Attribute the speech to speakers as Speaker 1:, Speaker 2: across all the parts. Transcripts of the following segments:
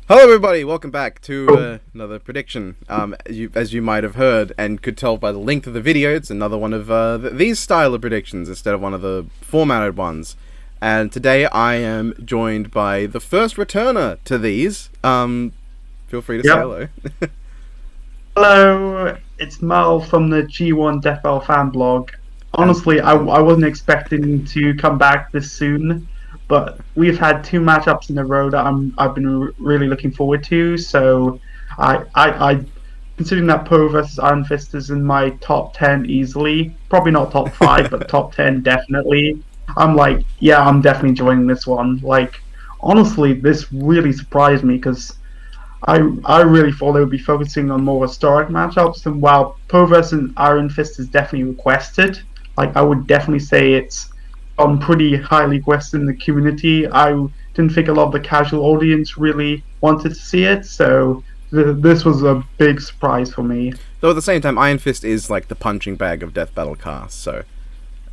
Speaker 1: Hello, everybody. Welcome back to another prediction. As you might have heard and could tell by the length of the video, it's another one of these style of predictions instead of one of the formatted ones. And today I am joined by the first returner to these. Feel free to say hello.
Speaker 2: Hello, it's Mal from the G1 Death Bell fan blog. Honestly, I wasn't expecting to come back this soon, but we've had two matchups in a row that I've been really looking forward to. So, I considering that Poe versus Iron Fist is in my top 10 easily, probably not top 5, but top 10 definitely. I'm like, yeah, I'm definitely joining this one. Like, honestly, this really surprised me because I really thought they would be focusing on more historic matchups, and while Poe versus Iron Fist is definitely requested, like I would definitely say it's pretty highly requested in the community. I didn't think a lot of the casual audience really wanted to see it, so this was a big surprise for me.
Speaker 1: Though at the same time, Iron Fist is like the punching bag of Death Battle casts, so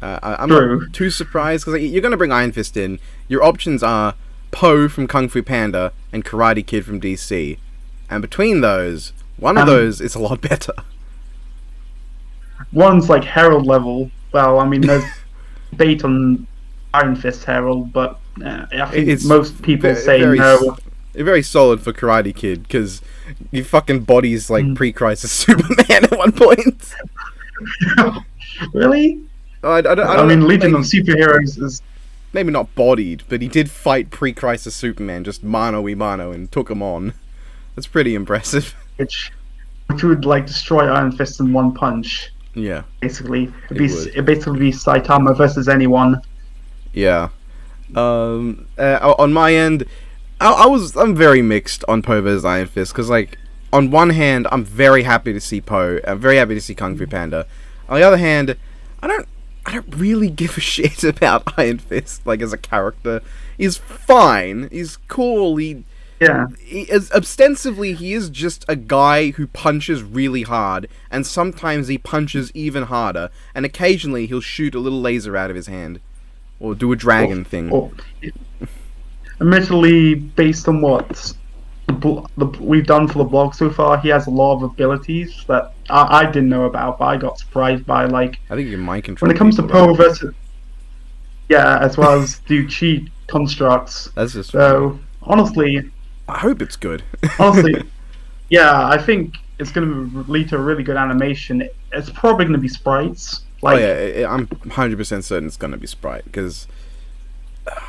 Speaker 1: I'm
Speaker 2: True.
Speaker 1: not too surprised because you're going to bring Iron Fist in. Your options are Poe from Kung Fu Panda and Karate Kid from DC, and between those, one of those is a lot better.
Speaker 2: One's like Herald level. Well, I mean, there's debate on Iron Fist Herald, but I think most people say no.
Speaker 1: Very solid for Karate Kid because he fucking bodies like pre-crisis Superman at one point.
Speaker 2: Really?
Speaker 1: I
Speaker 2: mean, Legion of Superheroes is
Speaker 1: maybe not bodied, but he did fight pre-crisis Superman just mano-y-mano and took him on. That's pretty impressive.
Speaker 2: Which would like destroy Iron Fist in one punch.
Speaker 1: Yeah.
Speaker 2: Basically, it'd basically be Saitama versus anyone.
Speaker 1: Yeah. On my end, I'm very mixed on Poe vs Iron Fist because, like, on one hand, I'm very happy to see Poe. I'm very happy to see Kung Fu Panda. On the other hand, I don't really give a shit about Iron Fist. Like, as a character, he's fine. He's cool. Ostensibly, he is just a guy who punches really hard, and sometimes he punches even harder, and occasionally he'll shoot a little laser out of his hand, or do a dragon thing.
Speaker 2: Admittedly, based on what we've done for the blog so far, he has a lot of abilities that I didn't know about, but I got surprised by. Like,
Speaker 1: I think you can mind control.
Speaker 2: When it comes to Poe versus, as well as do cheat constructs.
Speaker 1: That's just
Speaker 2: so. Honestly,
Speaker 1: I hope it's good.
Speaker 2: Honestly, I think it's going to lead to a really good animation. It's probably going to be sprites. Like,
Speaker 1: I'm 100% certain it's going to be sprite because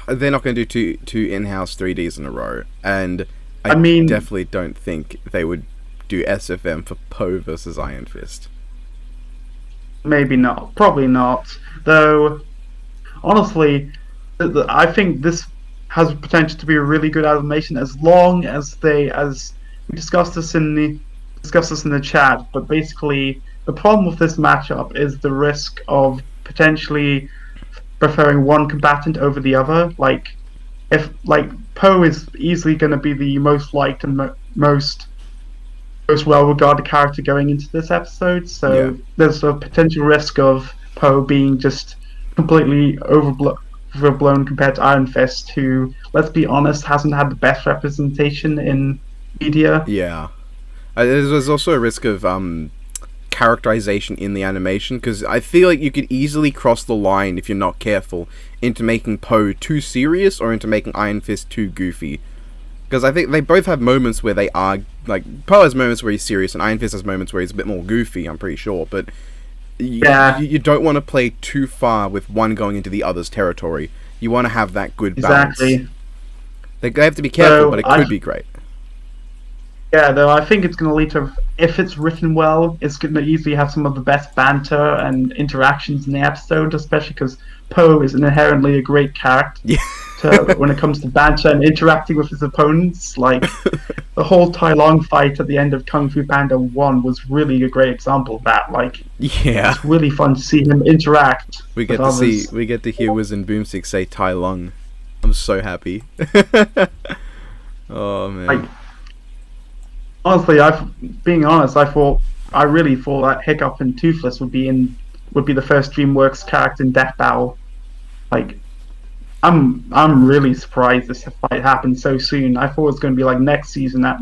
Speaker 1: they're not going to do two in-house 3Ds in a row, and I mean, definitely don't think they would do SFM for Poe versus Iron Fist.
Speaker 2: Maybe not. Probably not. Though, honestly, I think this has potential to be a really good animation as long as we discussed this in the chat. But basically, the problem with this matchup is the risk of potentially preferring one combatant over the other. Like, if Poe is easily going to be the most liked and most well-regarded character going into this episode, so there's a potential risk of Poe being just completely overblown compared to Iron Fist, who, let's be honest, hasn't had the best representation in media.
Speaker 1: Yeah. There's also a risk of characterization in the animation, because I feel like you could easily cross the line, if you're not careful, into making Poe too serious or into making Iron Fist too goofy. Because I think they both have moments where they are, like, Poe has moments where he's serious and Iron Fist has moments where he's a bit more goofy, I'm pretty sure, but you don't want to play too far with one going into the other's territory. You want to have that good balance.
Speaker 2: Exactly.
Speaker 1: They have to be careful, but it could be great.
Speaker 2: Yeah, though I think it's going to lead to, if it's written well, it's going to easily have some of the best banter and interactions in the episode, especially because Poe is inherently a great character.
Speaker 1: Yeah.
Speaker 2: When it comes to banter and interacting with his opponents. Like, the whole Tai Long fight at the end of Kung Fu Panda 1 was really a great example of that. Like, it's really fun to see him interact.
Speaker 1: We get to hear Wiz and Boomstick say Tai Long. I'm so happy. Oh man.
Speaker 2: Like, honestly, I really thought that Hiccup and Toothless would be the first DreamWorks character in Death Battle. Like, I'm really surprised this fight happened so soon. I thought it was going to be like next season at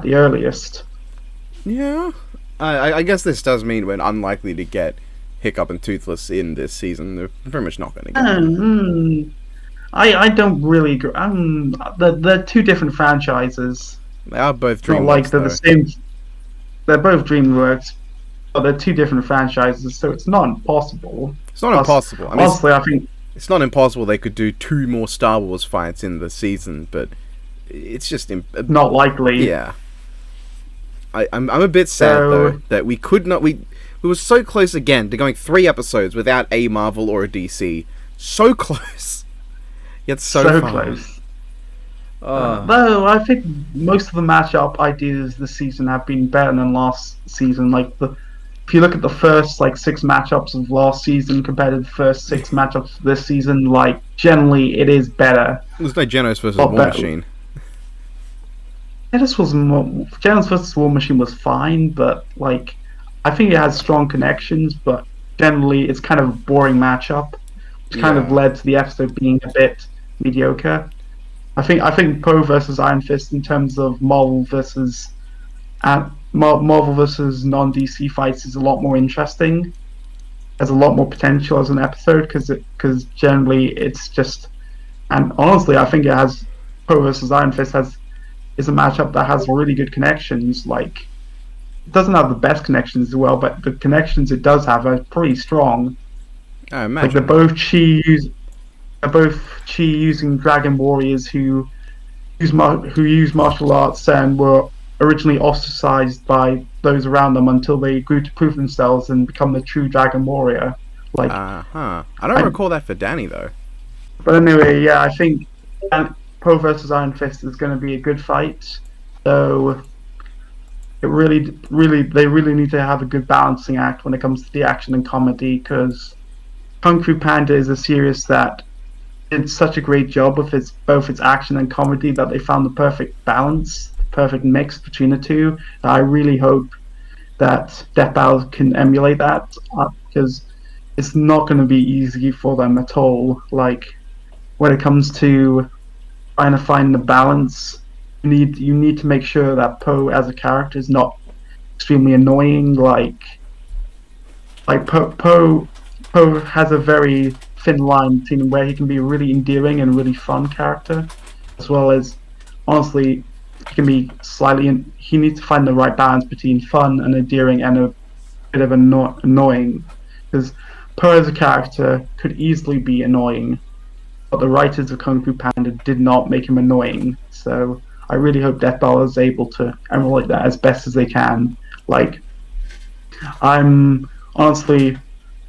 Speaker 2: the earliest.
Speaker 1: Yeah, I guess this does mean we're unlikely to get Hiccup and Toothless in this season. They're pretty much not going to get them.
Speaker 2: I don't really agree. They're two different franchises.
Speaker 1: They are both
Speaker 2: It's not like
Speaker 1: DreamWorks,
Speaker 2: they're the
Speaker 1: though.
Speaker 2: same. They're both DreamWorks, but they're two different franchises, so it's not impossible.
Speaker 1: It's not
Speaker 2: Plus,
Speaker 1: impossible. I mean,
Speaker 2: honestly, I think
Speaker 1: it's not impossible they could do 2 more Star Wars fights in the season, but it's just
Speaker 2: not likely.
Speaker 1: yeah. I'm a bit sad
Speaker 2: So
Speaker 1: though that we could not we were so close again to going 3 episodes without a Marvel or a DC. So close, yet so far.
Speaker 2: close. Though I think most of the matchup ideas this season have been better than last season. If you look at the first 6 matchups of last season compared to the first 6 matchups this season, generally it is better.
Speaker 1: There's no Genos versus
Speaker 2: Lot
Speaker 1: War
Speaker 2: better.
Speaker 1: Machine.
Speaker 2: Yeah, this was Genos vs War Machine was fine, but I think it has strong connections, but generally it's kind of a boring matchup, which kind of
Speaker 1: Yeah.
Speaker 2: led to the episode being a bit mediocre. I think Poe versus Iron Fist in terms of Marvel versus non DC fights is a lot more interesting. Has a lot more potential as an episode because generally it's just, and honestly I think it has Poe versus Iron Fist is a matchup that has really good connections. It doesn't have the best connections as well, but the connections it does have are pretty strong.
Speaker 1: I
Speaker 2: They're
Speaker 1: imagine.
Speaker 2: both chi using dragon warriors who use martial arts and were originally ostracized by those around them until they grew to prove themselves and become the true dragon warrior.
Speaker 1: I don't
Speaker 2: I,
Speaker 1: recall that for Danny though.
Speaker 2: but anyway, yeah, I think Poe versus Iron Fist is going to be a good fight. So they really need to have a good balancing act when it comes to the action and comedy, because Kung Fu Panda is a series that did such a great job with both its action and comedy that they found the perfect balance, the perfect mix between the two. I really hope that Death Battle can emulate that, because it's not going to be easy for them at all. When it comes to trying to find the balance, you need to make sure that Poe as a character is not extremely annoying. Poe has a very thin line between where he can be a really endearing and really fun character, as well as, honestly, he can be he needs to find the right balance between fun and endearing and a bit of annoying, because Poe as a character could easily be annoying, but the writers of Kung Fu Panda did not make him annoying. So I really hope Death Battle is able to emulate that as best as they can. I'm honestly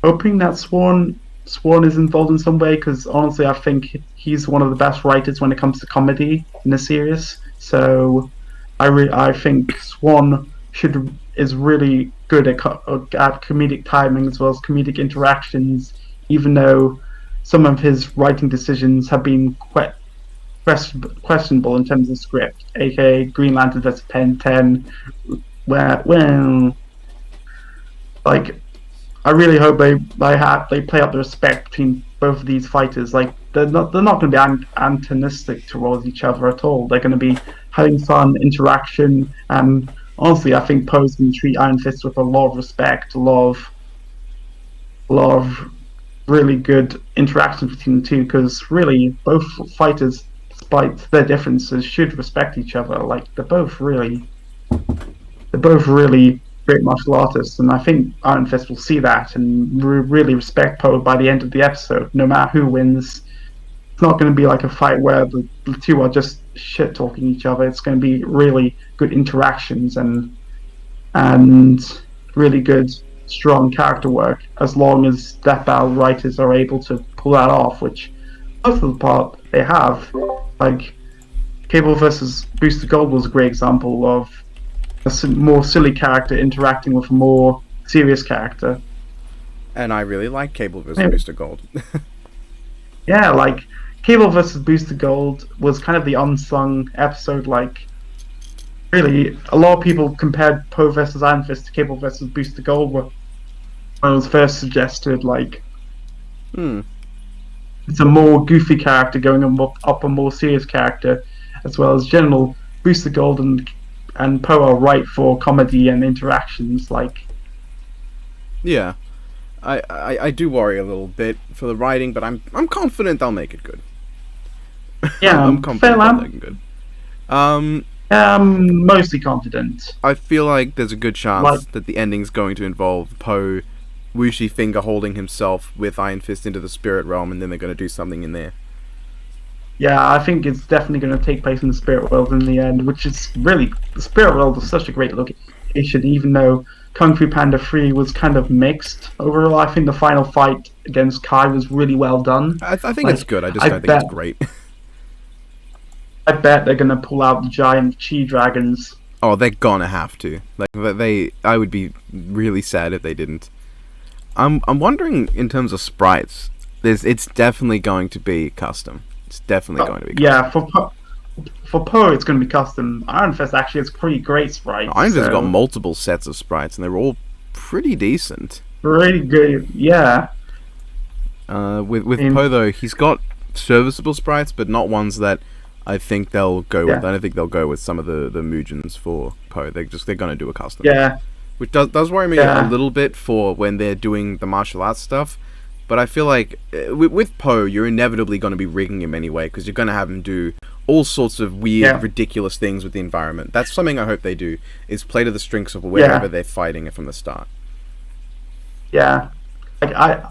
Speaker 2: hoping that Swan is involved in some way, because honestly I think he's one of the best writers when it comes to comedy in the series. So I think Swan is really good at comedic timing as well as comedic interactions, even though some of his writing decisions have been quite questionable in terms of script, aka Green Lantern vs. Pen 10, where I really hope they play up the respect between both of these fighters. They're not going to be antagonistic towards each other at all. They're going to be having fun interaction, and honestly, I think Poe's going to treat Iron Fist with a lot of respect, a lot of really good interactions between the two. Because really, both fighters, despite their differences, should respect each other. They're both really great martial artists, and I think Iron Fist will see that and really respect Poe by the end of the episode. No matter who wins, it's not going to be like a fight where the two are just shit talking each other. It's going to be really good interactions and really good, strong character work, as long as Death Battle writers are able to pull that off, which most of the part they have. Cable versus Booster Gold was a great example of a more silly character interacting with a more serious character.
Speaker 1: And I really like Cable vs. Booster Gold.
Speaker 2: Yeah, Cable versus Booster Gold was kind of the unsung episode. Really, a lot of people compared Poe versus Iron Fist to Cable versus Booster Gold when it was first suggested.
Speaker 1: Hmm.
Speaker 2: it's a more goofy character going up a more serious character, as well as General Booster Gold and Poe are right for comedy and interactions. Like,
Speaker 1: Yeah, I do worry a little bit for the writing, but I'm confident they'll make it good.
Speaker 2: yeah,
Speaker 1: I'm
Speaker 2: fair
Speaker 1: confident they'll
Speaker 2: lamb.
Speaker 1: make it good. Um,
Speaker 2: I'm mostly confident.
Speaker 1: I feel like there's a good
Speaker 2: Like,
Speaker 1: chance that the ending's going to involve Poe Wuxi Finger holding himself with Iron Fist into the spirit realm, and then they're going to do something in there.
Speaker 2: yeah, I think it's definitely going to take place in the spirit world in the end, which is really the spirit world is such a great location. Even though Kung Fu Panda 3 was kind of mixed overall, I think the final fight against Kai was really well done.
Speaker 1: I think it's
Speaker 2: Like,
Speaker 1: good. I just
Speaker 2: I
Speaker 1: don't think
Speaker 2: bet
Speaker 1: it's great.
Speaker 2: I bet they're going to pull out the giant chi dragons.
Speaker 1: Oh, they're gonna have to. Like they, I would be really sad if they didn't. I'm wondering in terms of sprites. It's definitely going to be custom. It's definitely going to be custom.
Speaker 2: Yeah, for Poe, it's going to be custom. Iron Fist actually has pretty great sprites.
Speaker 1: Iron Fist has got
Speaker 2: So
Speaker 1: multiple sets of sprites, and they're all pretty decent.
Speaker 2: really good. Yeah,
Speaker 1: With
Speaker 2: in
Speaker 1: Poe though, he's got serviceable sprites, but not ones that I think they'll go with.
Speaker 2: yeah,
Speaker 1: I don't think they'll go with some of the Mugens for Poe. They're gonna do a custom,
Speaker 2: yeah,
Speaker 1: which does worry me a
Speaker 2: yeah,
Speaker 1: little bit for when they're doing the martial arts stuff. But I feel like with Poe, you're inevitably going to be rigging him anyway, because you're going to have him do all sorts of weird,
Speaker 2: yeah,
Speaker 1: ridiculous things with the environment. That's something I hope they do, is play to the strengths of wherever
Speaker 2: yeah,
Speaker 1: they're fighting it from the start.
Speaker 2: yeah. Like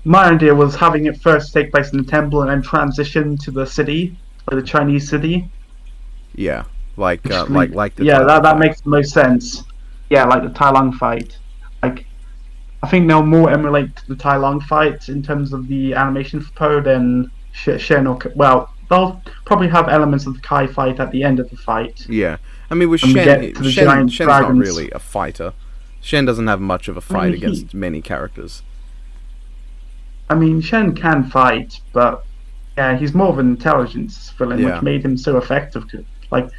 Speaker 2: my idea was having it first take place in the temple and then transition to the city, like the Chinese city.
Speaker 1: Yeah, like
Speaker 2: Which
Speaker 1: like the
Speaker 2: yeah,
Speaker 1: Tai Lung
Speaker 2: that
Speaker 1: fight.
Speaker 2: makes the most sense. Yeah, like the Tai Lung fight. Like I think they'll more emulate the Tai Lung fight in terms of the animation for Poe than Shen or well, they'll probably have elements of the Kai fight at the end of the fight,
Speaker 1: Yeah, I mean with
Speaker 2: and we get to the giant
Speaker 1: Shen's not
Speaker 2: dragons.
Speaker 1: really a fighter. Shen doesn't have much of a
Speaker 2: I mean,
Speaker 1: fight against many characters.
Speaker 2: Shen can fight, but yeah, he's more of an intelligence villain, which
Speaker 1: Yeah,
Speaker 2: made him so effective. Like,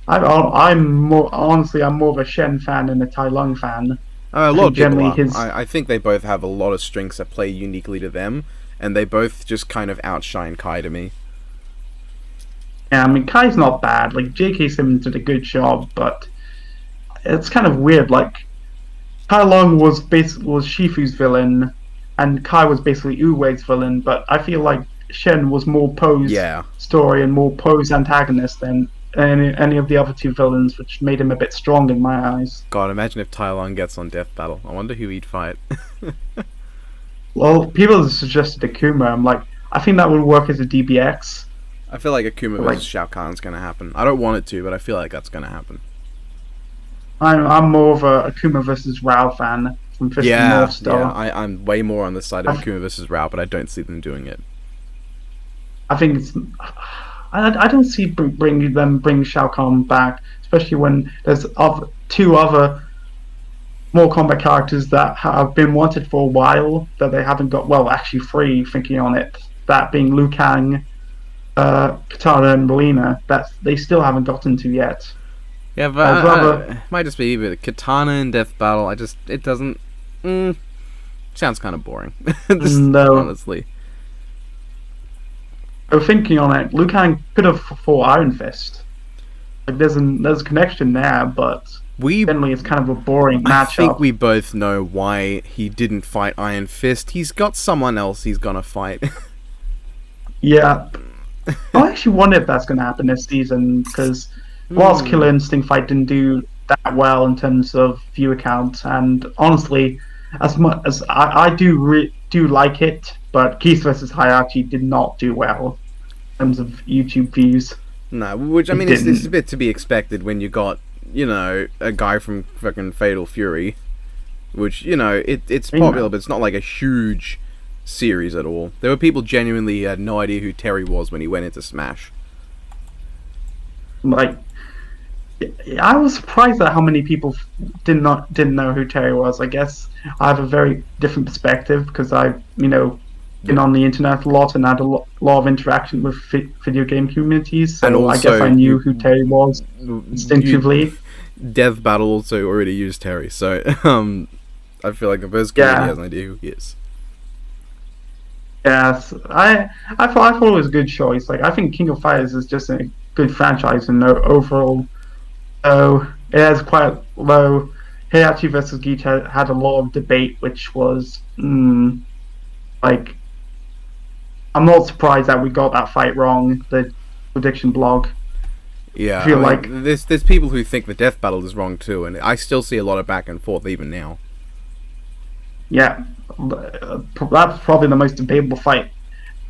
Speaker 2: I'm more honestly, I'm more of a Shen fan than a Tai Lung fan.
Speaker 1: a
Speaker 2: I
Speaker 1: lot
Speaker 2: think
Speaker 1: of people
Speaker 2: generally
Speaker 1: are.
Speaker 2: his
Speaker 1: I think they both have a lot of strengths that play uniquely to them, and they both just kind of outshine Kai to me.
Speaker 2: yeah, Kai's not bad. Like J.K. Simmons did a good job, but it's kind of weird. Like Tai Lung was Shifu's villain, and Kai was basically Uwei's villain. But I feel like Shen was more Poe's
Speaker 1: Yeah,
Speaker 2: story and more Poe's antagonist than any of the other two villains, which made him a bit strong in my eyes.
Speaker 1: God, imagine if Tai Lung gets on Death Battle. I wonder who he'd fight.
Speaker 2: Well, people have suggested Akuma. I'm like, I think that would work as a DBX.
Speaker 1: I feel like Akuma
Speaker 2: But
Speaker 1: versus
Speaker 2: like,
Speaker 1: Shao Kahn's gonna happen. I don't want it to, but I feel like that's gonna happen.
Speaker 2: I'm more of a Akuma versus Rao fan from Fist of the
Speaker 1: Yeah,
Speaker 2: North
Speaker 1: yeah.
Speaker 2: Star.
Speaker 1: I'm way more on the side of
Speaker 2: I,
Speaker 1: Akuma versus Rao, but I don't see them doing it.
Speaker 2: I think it's. I don't see bring Shao Kahn back, especially when there's two other more combat characters that have been wanted for a while that they haven't got. Well, actually, three. Thinking on it, that being Liu Kang, Katana, and Melina. That they still haven't gotten to yet.
Speaker 1: Yeah, but
Speaker 2: I'd rather.
Speaker 1: it might just be either Katana and Death Battle. It doesn't. Sounds kind of boring. Just
Speaker 2: No,
Speaker 1: honestly.
Speaker 2: thinking on it, Liu Kang could have fought Iron Fist. Like there's a connection there, but
Speaker 1: We
Speaker 2: generally it's kind of a boring
Speaker 1: I think
Speaker 2: matchup.
Speaker 1: we both know why he didn't fight Iron Fist. He's got someone else he's gonna fight.
Speaker 2: Yeah, I actually wonder if that's going to happen this season because whilst
Speaker 1: Hmm.
Speaker 2: Killer Instinct Fight didn't do that well in terms of viewer count, and honestly, as much as I do like it, but Keith versus Hierarchy did not do well in terms of YouTube views.
Speaker 1: No, which I
Speaker 2: It
Speaker 1: mean, it's a
Speaker 2: didn't.
Speaker 1: bit to be expected when you got a guy from fucking Fatal Fury, which it's
Speaker 2: I mean,
Speaker 1: popular, but it's not like a huge series at all. There were people genuinely had no idea who Terry was when he went into Smash.
Speaker 2: like I was surprised at how many people didn't know who Terry was. I guess I have a very different perspective because I've been on the internet a lot and had lot of interaction with video game communities.
Speaker 1: And
Speaker 2: So I guess
Speaker 1: also,
Speaker 2: I knew who Terry was
Speaker 1: you
Speaker 2: instinctively.
Speaker 1: Death Battle also already used Terry, so I feel like the first community
Speaker 2: Yeah,
Speaker 1: has an idea who he is.
Speaker 2: Yes, I thought it was a good choice. Like I think King of Fighters is just a good franchise and overall. So it has quite low. Heihachi versus Geach had a lot of debate, which was like I'm not surprised that we got that fight wrong. The prediction blog. I
Speaker 1: Yeah, I
Speaker 2: feel like
Speaker 1: mean, there's people who think the death battle is wrong too, and I still see a lot of back and forth even now.
Speaker 2: yeah, that's probably the most debatable fight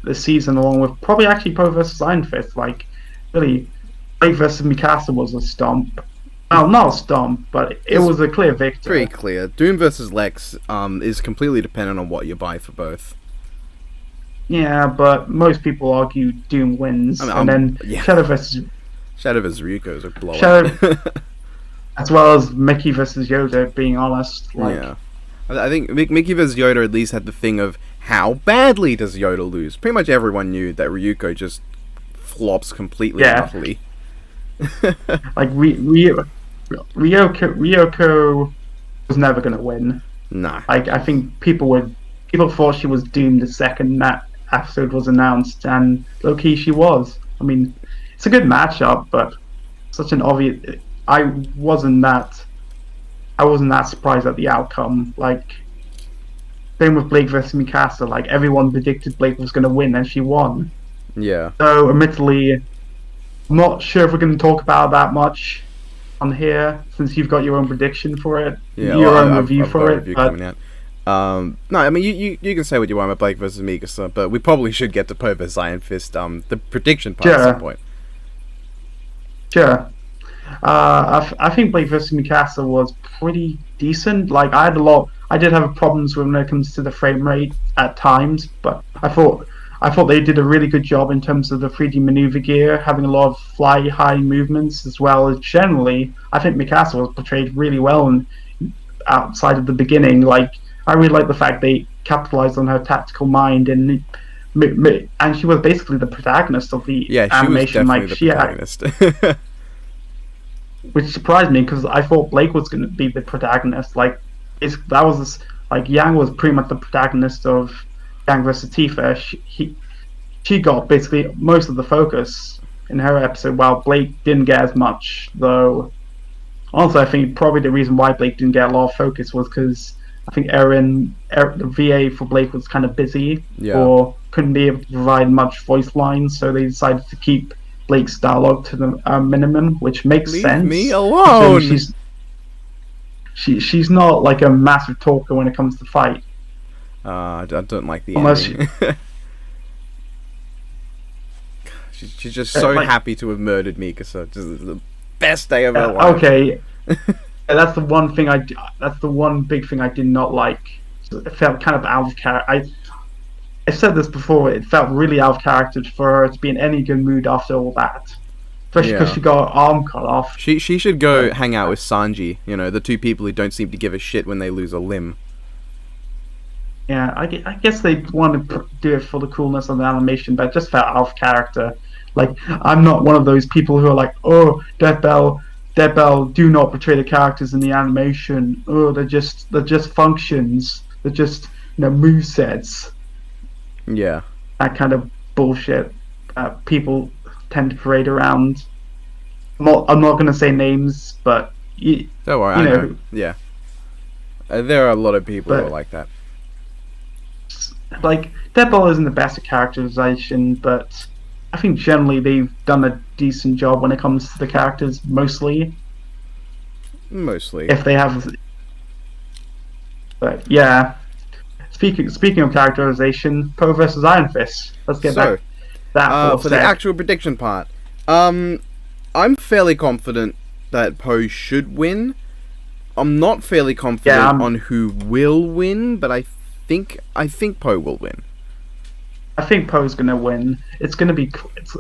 Speaker 2: this season, along with probably actually Poe versus Iron Fist. Like really, Blake versus Mikasa was a stomp. Well, not a stomp, but it
Speaker 1: It's
Speaker 2: was a clear
Speaker 1: pretty
Speaker 2: victory.
Speaker 1: clear. Doom versus Lex is completely dependent on what you buy for both.
Speaker 2: Yeah, but most people argue Doom
Speaker 1: I
Speaker 2: wins,
Speaker 1: mean,
Speaker 2: and then
Speaker 1: yeah,
Speaker 2: Shadow versus
Speaker 1: Shadow vs Ryuko is a
Speaker 2: Shadow,
Speaker 1: blowout.
Speaker 2: as well as Mickey versus Yoda. Being honest,
Speaker 1: Yeah, I think Mickey vs Yoda at least had the thing of how badly does Yoda lose. Pretty much everyone knew that Ryuko just flops completely and
Speaker 2: yeah,
Speaker 1: utterly.
Speaker 2: like Ryoko was never gonna win.
Speaker 1: Nah.
Speaker 2: Like I think people thought she was doomed the second that episode was announced, and low key she was. I mean, it's a good matchup, but such an obvious. I wasn't that I wasn't that surprised at the outcome. Like same with Blake versus Mikasa. Like everyone predicted Blake was going to win, and she won.
Speaker 1: Yeah.
Speaker 2: So admittedly, I'm not sure if we're going to talk about that much on here, since you've got your own prediction for it,
Speaker 1: Yeah, well,
Speaker 2: your own review
Speaker 1: I've got
Speaker 2: for
Speaker 1: a
Speaker 2: it.
Speaker 1: review
Speaker 2: But
Speaker 1: coming out. No, I mean you can say what you want about Blake versus Mikasa, but we probably should get to Poe versus Iron Fist. The prediction part at some
Speaker 2: sure,
Speaker 1: point.
Speaker 2: sure. I think Blake versus Mikasa was pretty decent. Like I did have problems when it comes to the frame rate at times, but I thought they did a really good job in terms of the 3D maneuver gear, having a lot of fly high movements as well as generally. I think Mikasa was portrayed really well and outside of the beginning. Like I really like the fact they capitalized on her tactical mind and she was basically the protagonist of the
Speaker 1: Yeah, she was
Speaker 2: animation.
Speaker 1: definitely
Speaker 2: Like
Speaker 1: the
Speaker 2: she
Speaker 1: protagonist.
Speaker 2: which surprised me because I thought Blake was going to be the protagonist. Like, that was like Yang was pretty much the protagonist of Yang versus Tifa. She got basically most of the focus in her episode, while Blake didn't get as much. Though, also, I think probably the reason why Blake didn't get a lot of focus was because I think the VA for Blake was kind of busy
Speaker 1: Yeah.
Speaker 2: or couldn't be able to provide much voice lines, so they decided to keep Blake's dialogue to the minimum, which makes
Speaker 1: Leave me
Speaker 2: sense. Considering
Speaker 1: alone.
Speaker 2: she's not like a massive talker when it comes to fight.
Speaker 1: I don't like the
Speaker 2: Unless
Speaker 1: ending. She's just so
Speaker 2: like
Speaker 1: happy to have murdered Mikasa. Just the best day of her life.
Speaker 2: okay, that's the one thing that's the one big thing I did not like. It felt kind of out of character. I said this before. It felt really out of character for her to be in any good mood after all that, especially because
Speaker 1: Yeah.
Speaker 2: she got her arm cut off.
Speaker 1: She should go
Speaker 2: But,
Speaker 1: hang out with Sanji. You know, the two people who don't seem to give a shit when they lose a limb.
Speaker 2: yeah, I guess they wanted to do it for the coolness of the animation, but it just felt out of character. Like I'm not one of those people who are like, oh, Dead Bell, do not portray the characters in the animation. Oh, they're just functions. They're just move sets.
Speaker 1: Yeah.
Speaker 2: That kind of bullshit. People tend to parade around. I'm not gonna say names, but
Speaker 1: Don't worry,
Speaker 2: you
Speaker 1: I know.
Speaker 2: know,
Speaker 1: Yeah. There are a lot of people who are
Speaker 2: but
Speaker 1: like that.
Speaker 2: like Dead Ball isn't the best at characterization, but I think generally they've done a decent job when it comes to the characters. Mostly,
Speaker 1: Mostly.
Speaker 2: if they have, but yeah. Speaking of characterization, Poe versus Iron Fist. Let's get
Speaker 1: So,
Speaker 2: back that for a
Speaker 1: for the
Speaker 2: sec.
Speaker 1: actual prediction part, I'm fairly confident that Poe should win. I'm not fairly confident
Speaker 2: Yeah,
Speaker 1: on who will win, but I think Poe will win.
Speaker 2: I think Poe's gonna win. It's gonna be.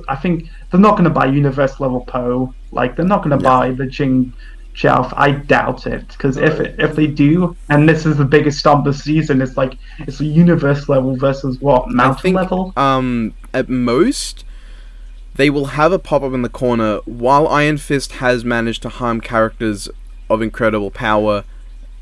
Speaker 2: I think they're not gonna buy universe level Poe. Like they're not gonna
Speaker 1: No.
Speaker 2: buy the Jing Zhao. I doubt it, because if they do, and this is the biggest stomp this season, it's a universe level versus what
Speaker 1: I
Speaker 2: mountain
Speaker 1: think
Speaker 2: level.
Speaker 1: at most they will have a pop up in the corner while Iron Fist has managed to harm characters of incredible power.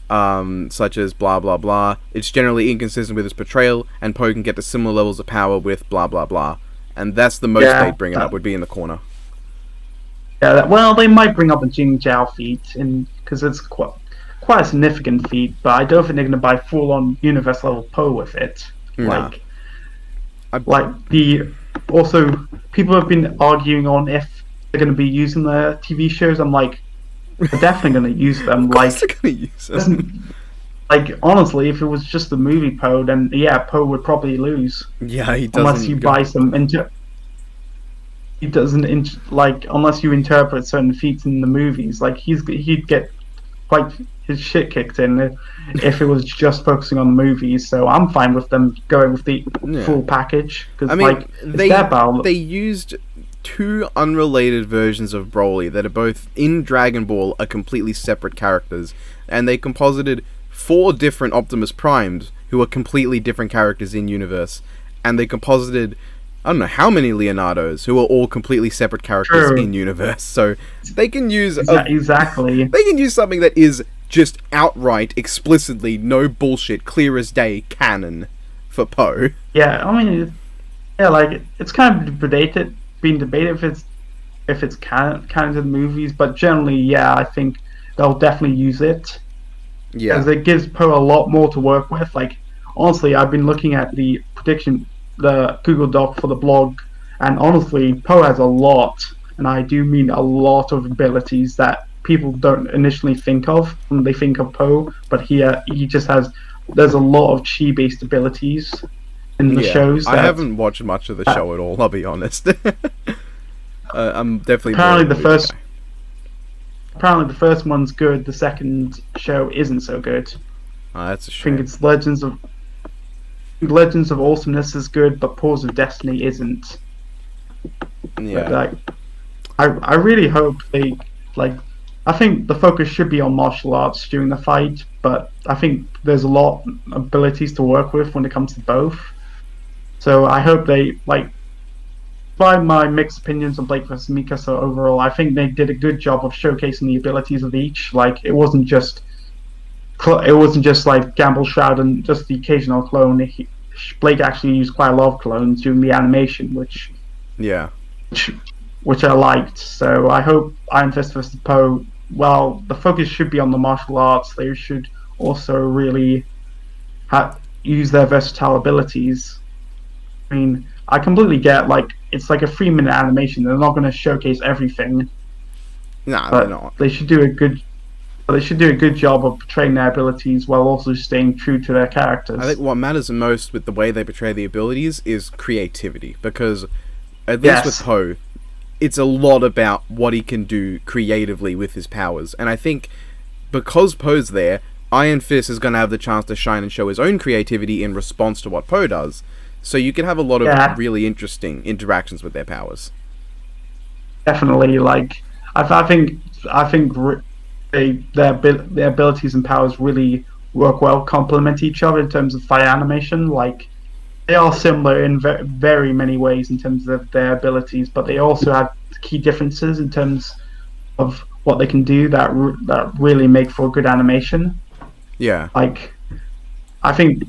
Speaker 1: such as blah blah blah. It's generally inconsistent with his portrayal, and Poe can get to similar levels of power with blah blah blah. And that's the most they'd bring it up, would be in the corner.
Speaker 2: Yeah, well, they might bring up a Jing Zhao feat, because it's quite a significant feat, but I don't think they're going to buy full-on universe level Poe with it.
Speaker 1: Nah.
Speaker 2: Also, people have been arguing on if they're going to be using the TV shows. I'm like, they're definitely going to use them.
Speaker 1: Of course they're going to use them.
Speaker 2: Like, honestly, if it was just the movie Poe, then yeah, Poe would probably lose.
Speaker 1: Yeah, he doesn't.
Speaker 2: Unless you buy some unless you interpret certain feats in the movies, like he'd get quite his shit kicked in if it was just focusing on the movies. So I'm fine with them going with the full package, because
Speaker 1: they used 2 unrelated versions of Broly that are both in Dragon Ball, are completely separate characters, and they composited 4 different Optimus Primes who are completely different characters in universe, and they composited I don't know how many Leonardos who are all completely separate characters in universe. So they can use
Speaker 2: exactly.
Speaker 1: They can use something that is just outright, explicitly, no bullshit, clear as day canon for Poe.
Speaker 2: Yeah, I mean, like it's kind of being debated if it's canon to the movies, but generally, yeah, I think they'll definitely use it.
Speaker 1: Yeah,
Speaker 2: because it gives Poe a lot more to work with. Like, honestly, I've been looking at the Google Doc for the blog, and honestly, Poe has a lot, and I do mean a lot of abilities that people don't initially think of when they think of Poe, but he just has. There's a lot of chi-based abilities in the shows.
Speaker 1: I haven't watched much of the show at all, I'll be honest. I'm definitely
Speaker 2: apparently the first one's good. The second show isn't so good.
Speaker 1: Oh, that's a shame.
Speaker 2: I think it's Legends of Awesomeness is good, but Paws of Destiny isn't.
Speaker 1: Yeah.
Speaker 2: But, I really hope they I think the focus should be on martial arts during the fight, but I think there's a lot of abilities to work with when it comes to both. So I hope they by my mixed opinions on Blake vs. Mikasa overall, I think they did a good job of showcasing the abilities of each. Like, it wasn't just like Gamble Shroud and just the occasional clone. Blake actually used quite a lot of clones during the animation, which I liked. So I hope Iron Fist vs. Poe, well, the focus should be on the martial arts. They should also really use their versatile abilities. I mean, I completely get, it's like a 3-minute animation. They're not going to showcase everything.
Speaker 1: Nah, they're not.
Speaker 2: They should do a good job of portraying their abilities while also staying true to their characters.
Speaker 1: I think what matters most with the way they portray the abilities is creativity, because at least with Poe, it's a lot about what he can do creatively with his powers. And I think because Poe's there, Iron Fist is going to have the chance to shine and show his own creativity in response to what Poe does. So you can have a lot of really interesting interactions with their powers.
Speaker 2: Definitely, I think their abilities and powers really work well, complement each other in terms of fight animation. Like, they are similar in very many ways in terms of their abilities, but they also have key differences in terms of what they can do that really make for good animation.
Speaker 1: Yeah.
Speaker 2: Like, I think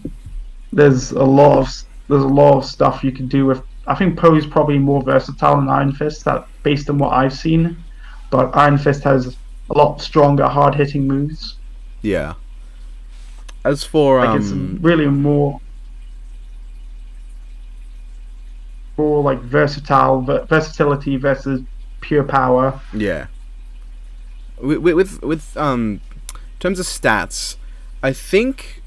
Speaker 2: there's a lot of stuff you can do with. I think Poe is probably more versatile than Iron Fist, based on what I've seen, but Iron Fist has a lot stronger, hard-hitting moves.
Speaker 1: Yeah. As for
Speaker 2: it's really more versatility versus pure power.
Speaker 1: Yeah. With in terms of stats, I think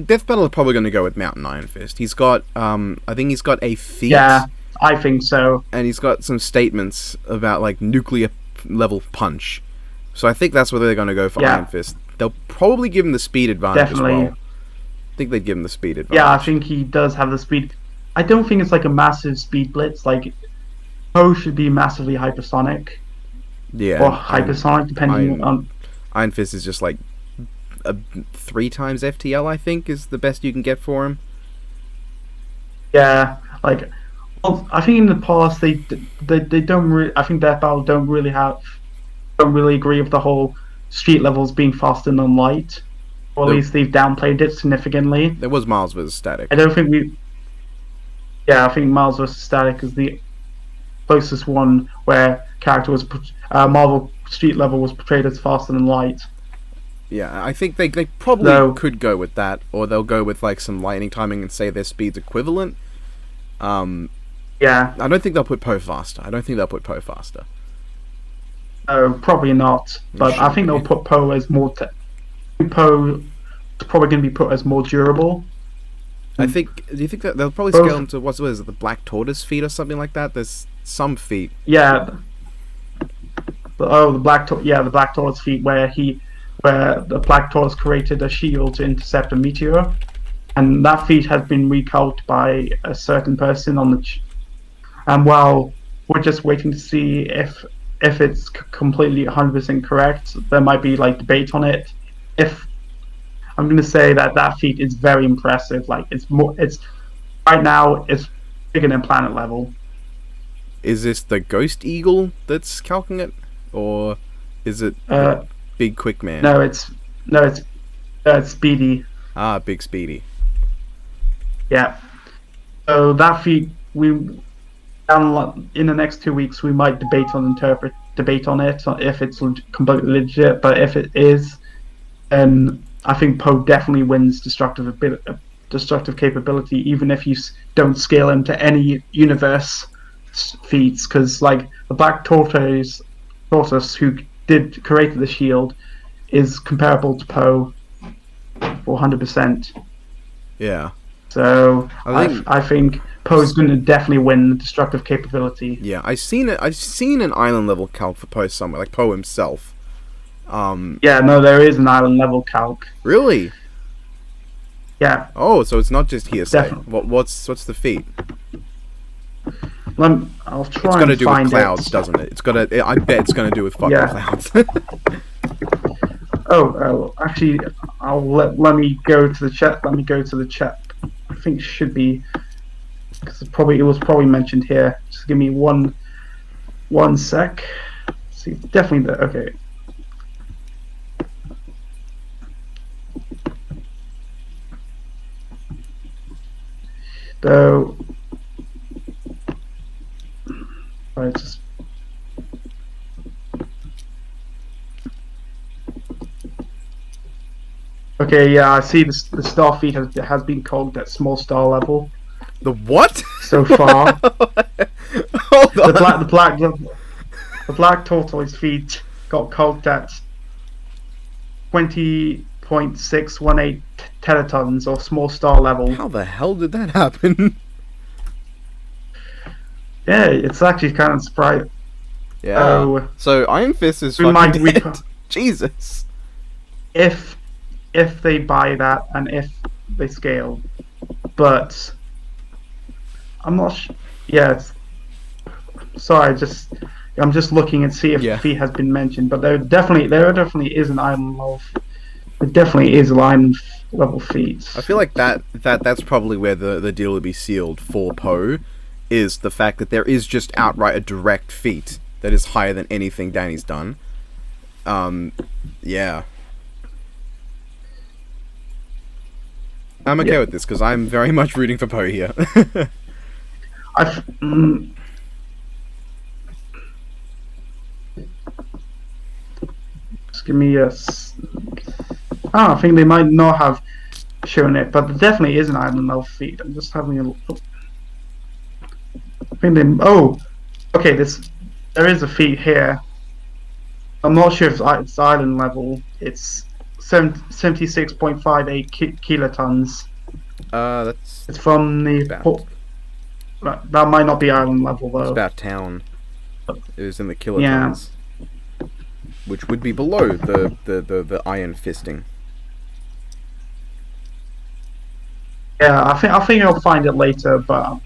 Speaker 1: Death Battle are probably going to go with Mountain Iron Fist. He's got I think he's got a feat.
Speaker 2: Yeah, I think so.
Speaker 1: And he's got some statements about nuclear level punch. So I think that's where they're going to go for Iron Fist. They'll probably give him the speed advantage as well. I think they'd give him the speed advantage.
Speaker 2: Yeah, I think he does have the speed. I don't think it's a massive speed blitz. Poe should be massively hypersonic.
Speaker 1: Yeah.
Speaker 2: Or hypersonic, depending on...
Speaker 1: Iron Fist is just 3 times FTL, I think, is the best you can get for him.
Speaker 2: Yeah, I think in the past they don't really... I think Death Battle don't really agree with the whole street levels being faster than light. or at least they've downplayed it significantly.
Speaker 1: There was Miles vs. Static.
Speaker 2: I don't think we. Yeah, I think Miles vs. Static is the closest one where character was Marvel Street Level was portrayed as faster than light.
Speaker 1: Yeah, I think they probably could go with that, or they'll go with like some lightning timing and say their speed's equivalent.
Speaker 2: Yeah.
Speaker 1: I don't think they'll put Poe faster.
Speaker 2: Probably not. But I think they'll put Poe as more. Poe is probably going to be put as more durable.
Speaker 1: I think. Do you think that they'll probably scale him to what is it, the Black Tortoise feet or something like that? There's some feet.
Speaker 2: Yeah. The Black Tortoise feet, where the Black Tortoise created a shield to intercept a meteor, and that feat has been recalced by a certain person on the. And while we're just waiting to see if it's completely 100% correct, there might be like debate on it. If I'm going to say that feat is very impressive. Like it's right now it's bigger than Planet Level.
Speaker 1: Is this the Ghost Eagle that's calcing it, or is it Big Quick Man?
Speaker 2: No, it's Speedy.
Speaker 1: Ah, Big Speedy.
Speaker 2: Yeah. So that feat in the next 2 weeks we might debate on it if it's completely legit. But if it is, then I think Poe definitely wins destructive capability, even if you don't scale him to any universe feats, because like the Black Tortoise who created the shield is comparable to Poe for 100%.
Speaker 1: Yeah.
Speaker 2: So I think Poe's going to definitely win the destructive capability.
Speaker 1: Yeah, I've seen an island level calc for Poe somewhere, like Poe himself.
Speaker 2: Yeah, no, there is an island level calc.
Speaker 1: Really?
Speaker 2: Yeah.
Speaker 1: Oh, so it's not just hearsay. What's the feat?
Speaker 2: I'll try.
Speaker 1: It's
Speaker 2: got
Speaker 1: to do with clouds, doesn't it? I bet it's gonna do with fucking clouds.
Speaker 2: Actually, let me go to the chat. I think it should be, because it was probably mentioned here. Just give me one sec. See, definitely okay. So, okay, yeah, I see the star feed has been called at small star level.
Speaker 1: The what?
Speaker 2: So far.
Speaker 1: Hold on.
Speaker 2: The Black Tortoise feed got called at 20.618 teletons or small star level.
Speaker 1: How the hell did that happen?
Speaker 2: Yeah, it's actually kind of surprising.
Speaker 1: Yeah. So Iron Fist is fucking dead. Jesus.
Speaker 2: If they buy that and if they scale, but I'm not. Yeah. Sorry, I'm just looking and see if the feat has been mentioned, but there definitely is an island level. There definitely is a island level feat.
Speaker 1: I feel like that's probably where the deal will be sealed for Poe, is the fact that there is just outright a direct feat that is higher than anything Danny's done. Yeah. I'm okay with this because I'm very much rooting for Poe here.
Speaker 2: Just give me a. I think they might not have shown it, but there definitely is an island level feat. I'm just having a look. I think they. Oh, okay. There is a feat here. I'm not sure if it's island level. It's 76.58 kilotons.
Speaker 1: It's
Speaker 2: from the. That might not be island level though.
Speaker 1: It's about town. It was in the kilotons, which would be below the iron fisting.
Speaker 2: Yeah, I think I'll find it later, but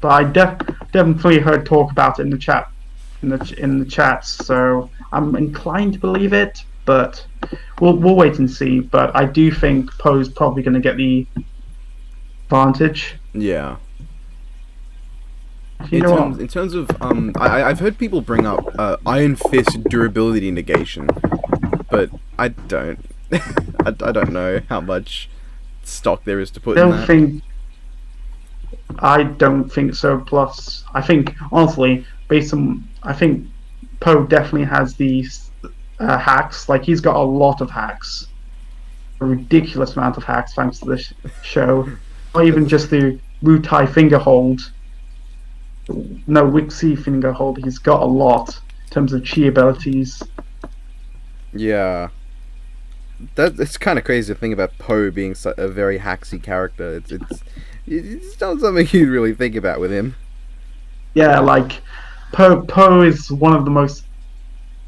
Speaker 2: I definitely heard talk about it in the chat, in the chats. So I'm inclined to believe it, but we'll wait and see. But I do think Poe's probably going to get the advantage.
Speaker 1: Yeah. In terms of I've heard people bring up Iron Fist durability negation, but I don't. I don't know how much stock there is to put
Speaker 2: I
Speaker 1: in
Speaker 2: don't
Speaker 1: that.
Speaker 2: think I don't think so. Plus, I think honestly, based on I think Poe definitely has these hacks. Like he's got a lot of hacks, a ridiculous amount of hacks thanks to this show. Not even just the Wu Tai finger hold. No, Wixie finger hold. He's got a lot in terms of chi abilities.
Speaker 1: Yeah, it's kind of crazy to think about Poe being a very hacksy character. It's not something you'd really think about with him.
Speaker 2: Yeah, like Poe is one of the most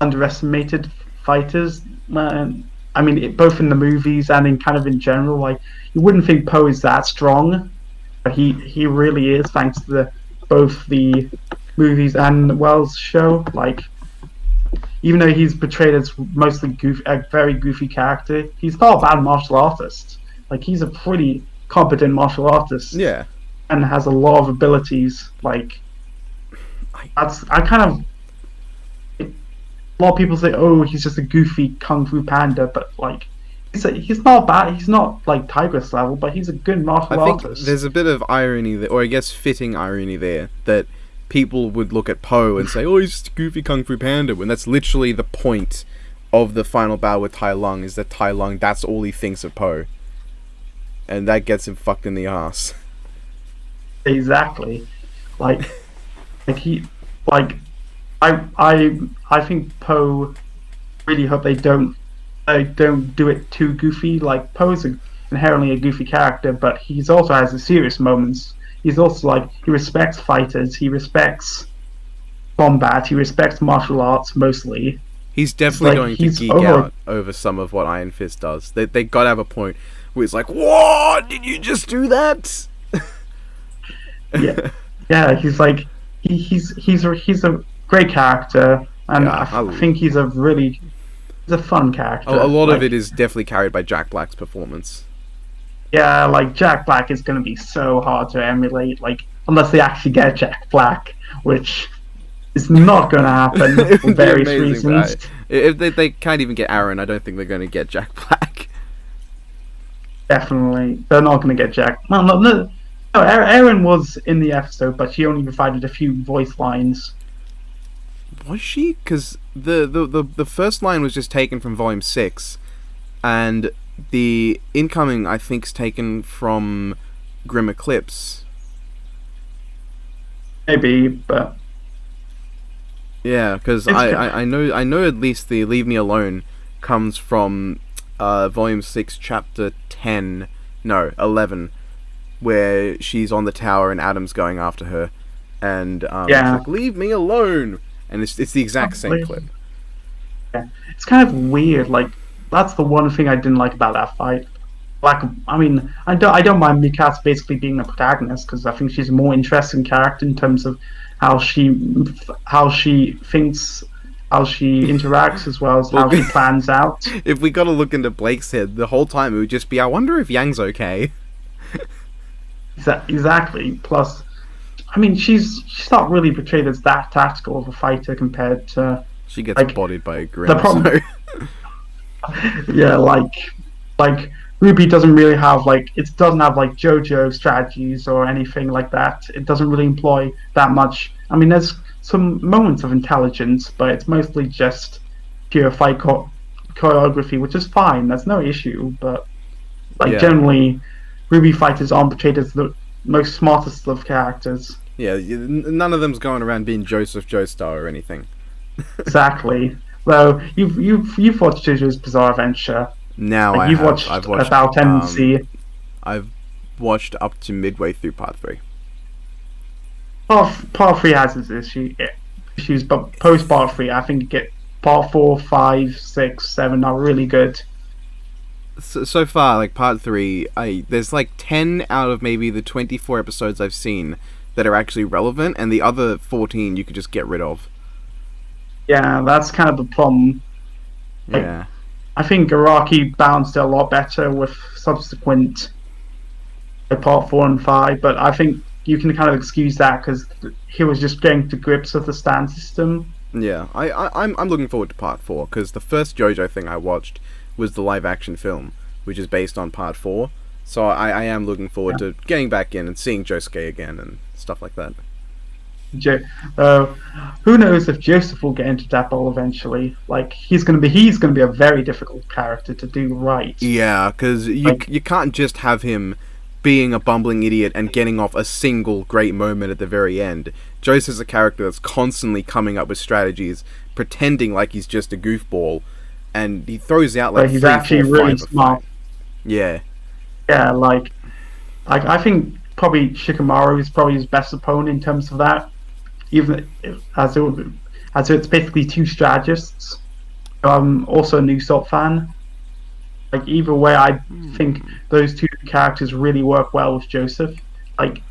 Speaker 2: underestimated fighters. I mean, both in the movies and in kind of in general. Like you wouldn't think Poe is that strong, but he really is thanks to both the movies and Wells show. Like even though he's portrayed as mostly a very goofy character, he's not a bad martial artist. Like he's a pretty competent martial artist
Speaker 1: Yeah,
Speaker 2: and has a lot of abilities. Like I kind of a lot of people say, "Oh, he's just a goofy kung fu panda," but like, he's not bad. He's not like Tigress level, but he's a good
Speaker 1: I
Speaker 2: martial
Speaker 1: think
Speaker 2: artist.
Speaker 1: there's a bit of irony there, or I guess fitting irony there, that people would look at Poe and say, "Oh, he's just a goofy kung fu panda," when that's literally the point of the final battle with Tai Lung, is that Tai Lung, that's all he thinks of Poe, and that gets him fucked in the ass.
Speaker 2: Exactly, like, like he, like, I think Poe. Really hope they don't do it too goofy. Like Poe's inherently a goofy character, but he's also has the serious moments. He's also like he respects fighters, he respects combat, he respects martial arts mostly.
Speaker 1: He's
Speaker 2: It's
Speaker 1: definitely
Speaker 2: like
Speaker 1: going to
Speaker 2: he's
Speaker 1: geek
Speaker 2: over.
Speaker 1: out over some of what Iron Fist does. They gotta have a point where it's like, "What? Did you just do that?"
Speaker 2: Yeah, yeah. He's like he's a great character, and
Speaker 1: Yeah,
Speaker 2: I think he's a fun character.
Speaker 1: a lot of
Speaker 2: Like,
Speaker 1: it is definitely carried by Jack Black's performance.
Speaker 2: yeah, like Jack Black is going to be so hard to emulate. Like unless they actually get Jack Black, which is not going to happen
Speaker 1: It
Speaker 2: for
Speaker 1: would be
Speaker 2: various
Speaker 1: amazing,
Speaker 2: reasons.
Speaker 1: but if they can't even get Aaron, I don't think they're going to get Jack Black.
Speaker 2: Definitely, they're not going to get Jack. No, no, no. No, Erin was in the episode, but she only provided a few voice lines.
Speaker 1: Was she? Because the first line was just taken from Volume 6, and the incoming, I think, is taken from Grim Eclipse.
Speaker 2: Maybe, but
Speaker 1: Yeah, because
Speaker 2: It's
Speaker 1: I know at least the Leave Me Alone comes from Volume 6, Chapter 10, no, 11, where she's on the tower and Adam's going after her, and
Speaker 2: Yeah.
Speaker 1: it's like, "Leave me alone," and it's the exact same clip.
Speaker 2: it's kind of weird. Like that's the one thing I didn't like about that fight. Like, I mean, I don't mind Mikasa basically being the protagonist because I think she's a more interesting character in terms of how she thinks, how she interacts, as well as how she plans out.
Speaker 1: If we got to look into Blake's head the whole time, it would just be, I wonder if Yang's okay.
Speaker 2: Exactly. Plus, I mean, she's not really portrayed as that tactical of a fighter compared to
Speaker 1: She gets
Speaker 2: like
Speaker 1: bodied by a Grim.
Speaker 2: the problem.
Speaker 1: So.
Speaker 2: Yeah, like Ruby doesn't really have like it doesn't have like JoJo strategies or anything like that. It doesn't really employ that much. I mean, there's some moments of intelligence, but it's mostly just pure fight choreography, which is fine. That's no issue. But like
Speaker 1: Yeah.
Speaker 2: generally, Ruby fighters aren't portrayed as the most smartest of characters.
Speaker 1: Yeah, none of them's going around being Joseph Joestar or anything.
Speaker 2: Exactly. Though you've watched JoJo's Bizarre Adventure.
Speaker 1: Now
Speaker 2: Like, you've watched
Speaker 1: I've watched
Speaker 2: About Tendency.
Speaker 1: I've watched up to midway through part 3.
Speaker 2: Part 3 has its issues, but post part 3, I think you get part 4, 5, 6, 7 are really good.
Speaker 1: So far, like part 3, there's like 10 out of maybe the 24 episodes I've seen that are actually relevant, and the other 14 you could just get rid of.
Speaker 2: Yeah, that's kind of the problem. Like,
Speaker 1: Yeah.
Speaker 2: I think Araki balanced it a lot better with subsequent part 4 and 5, but I think you can kind of excuse that because he was just getting to grips with the stand system.
Speaker 1: Yeah, I'm looking forward to part 4, because the first JoJo thing I watched was the live action film, which is based on part 4. So I am looking forward to getting back in and seeing Josuke again and stuff like that.
Speaker 2: Who knows if Joseph will get into that role eventually? Like he's gonna be a very difficult character to do right.
Speaker 1: Yeah, because you can't just have him being a bumbling idiot and getting off a single great moment at the very end. Joseph's a character that's constantly coming up with strategies, pretending like he's just a goofball, and he throws out like
Speaker 2: But he's
Speaker 1: 3,
Speaker 2: actually
Speaker 1: 4,
Speaker 2: really
Speaker 1: 5 a
Speaker 2: smart.
Speaker 1: fight. Yeah.
Speaker 2: Yeah, like I think probably Shikamaru is probably his best opponent in terms of that. Even as it's basically two strategists. I'm also a New Salt fan. Like either way, I think those two characters really work well with Joseph. Like,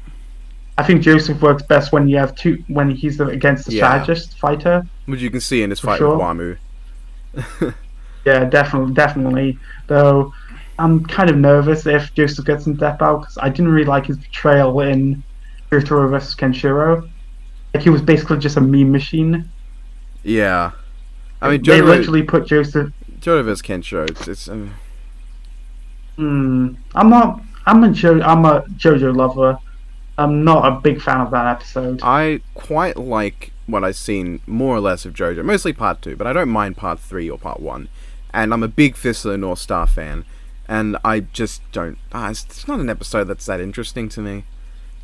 Speaker 2: I think Joseph works best when you have when he's against the strategist fighter.
Speaker 1: Which you can see in his fight
Speaker 2: sure.
Speaker 1: with Wamu.
Speaker 2: Yeah, definitely. Though I'm kind of nervous if Joseph gets in Death Battle because I didn't really like his portrayal in Jotaro vs Kenshiro. Like he was basically just a meme machine.
Speaker 1: Yeah, I mean,
Speaker 2: they literally put Joseph.
Speaker 1: Jotaro vs Kenshiro. It's
Speaker 2: I'm a JoJo lover. I'm not a big fan of that episode.
Speaker 1: I quite like what I've seen more or less of JoJo, mostly part 2, but I don't mind part 3 or part 1. And I'm a big Fist of the North Star fan, and I just don't. It's not an episode that's that interesting to me.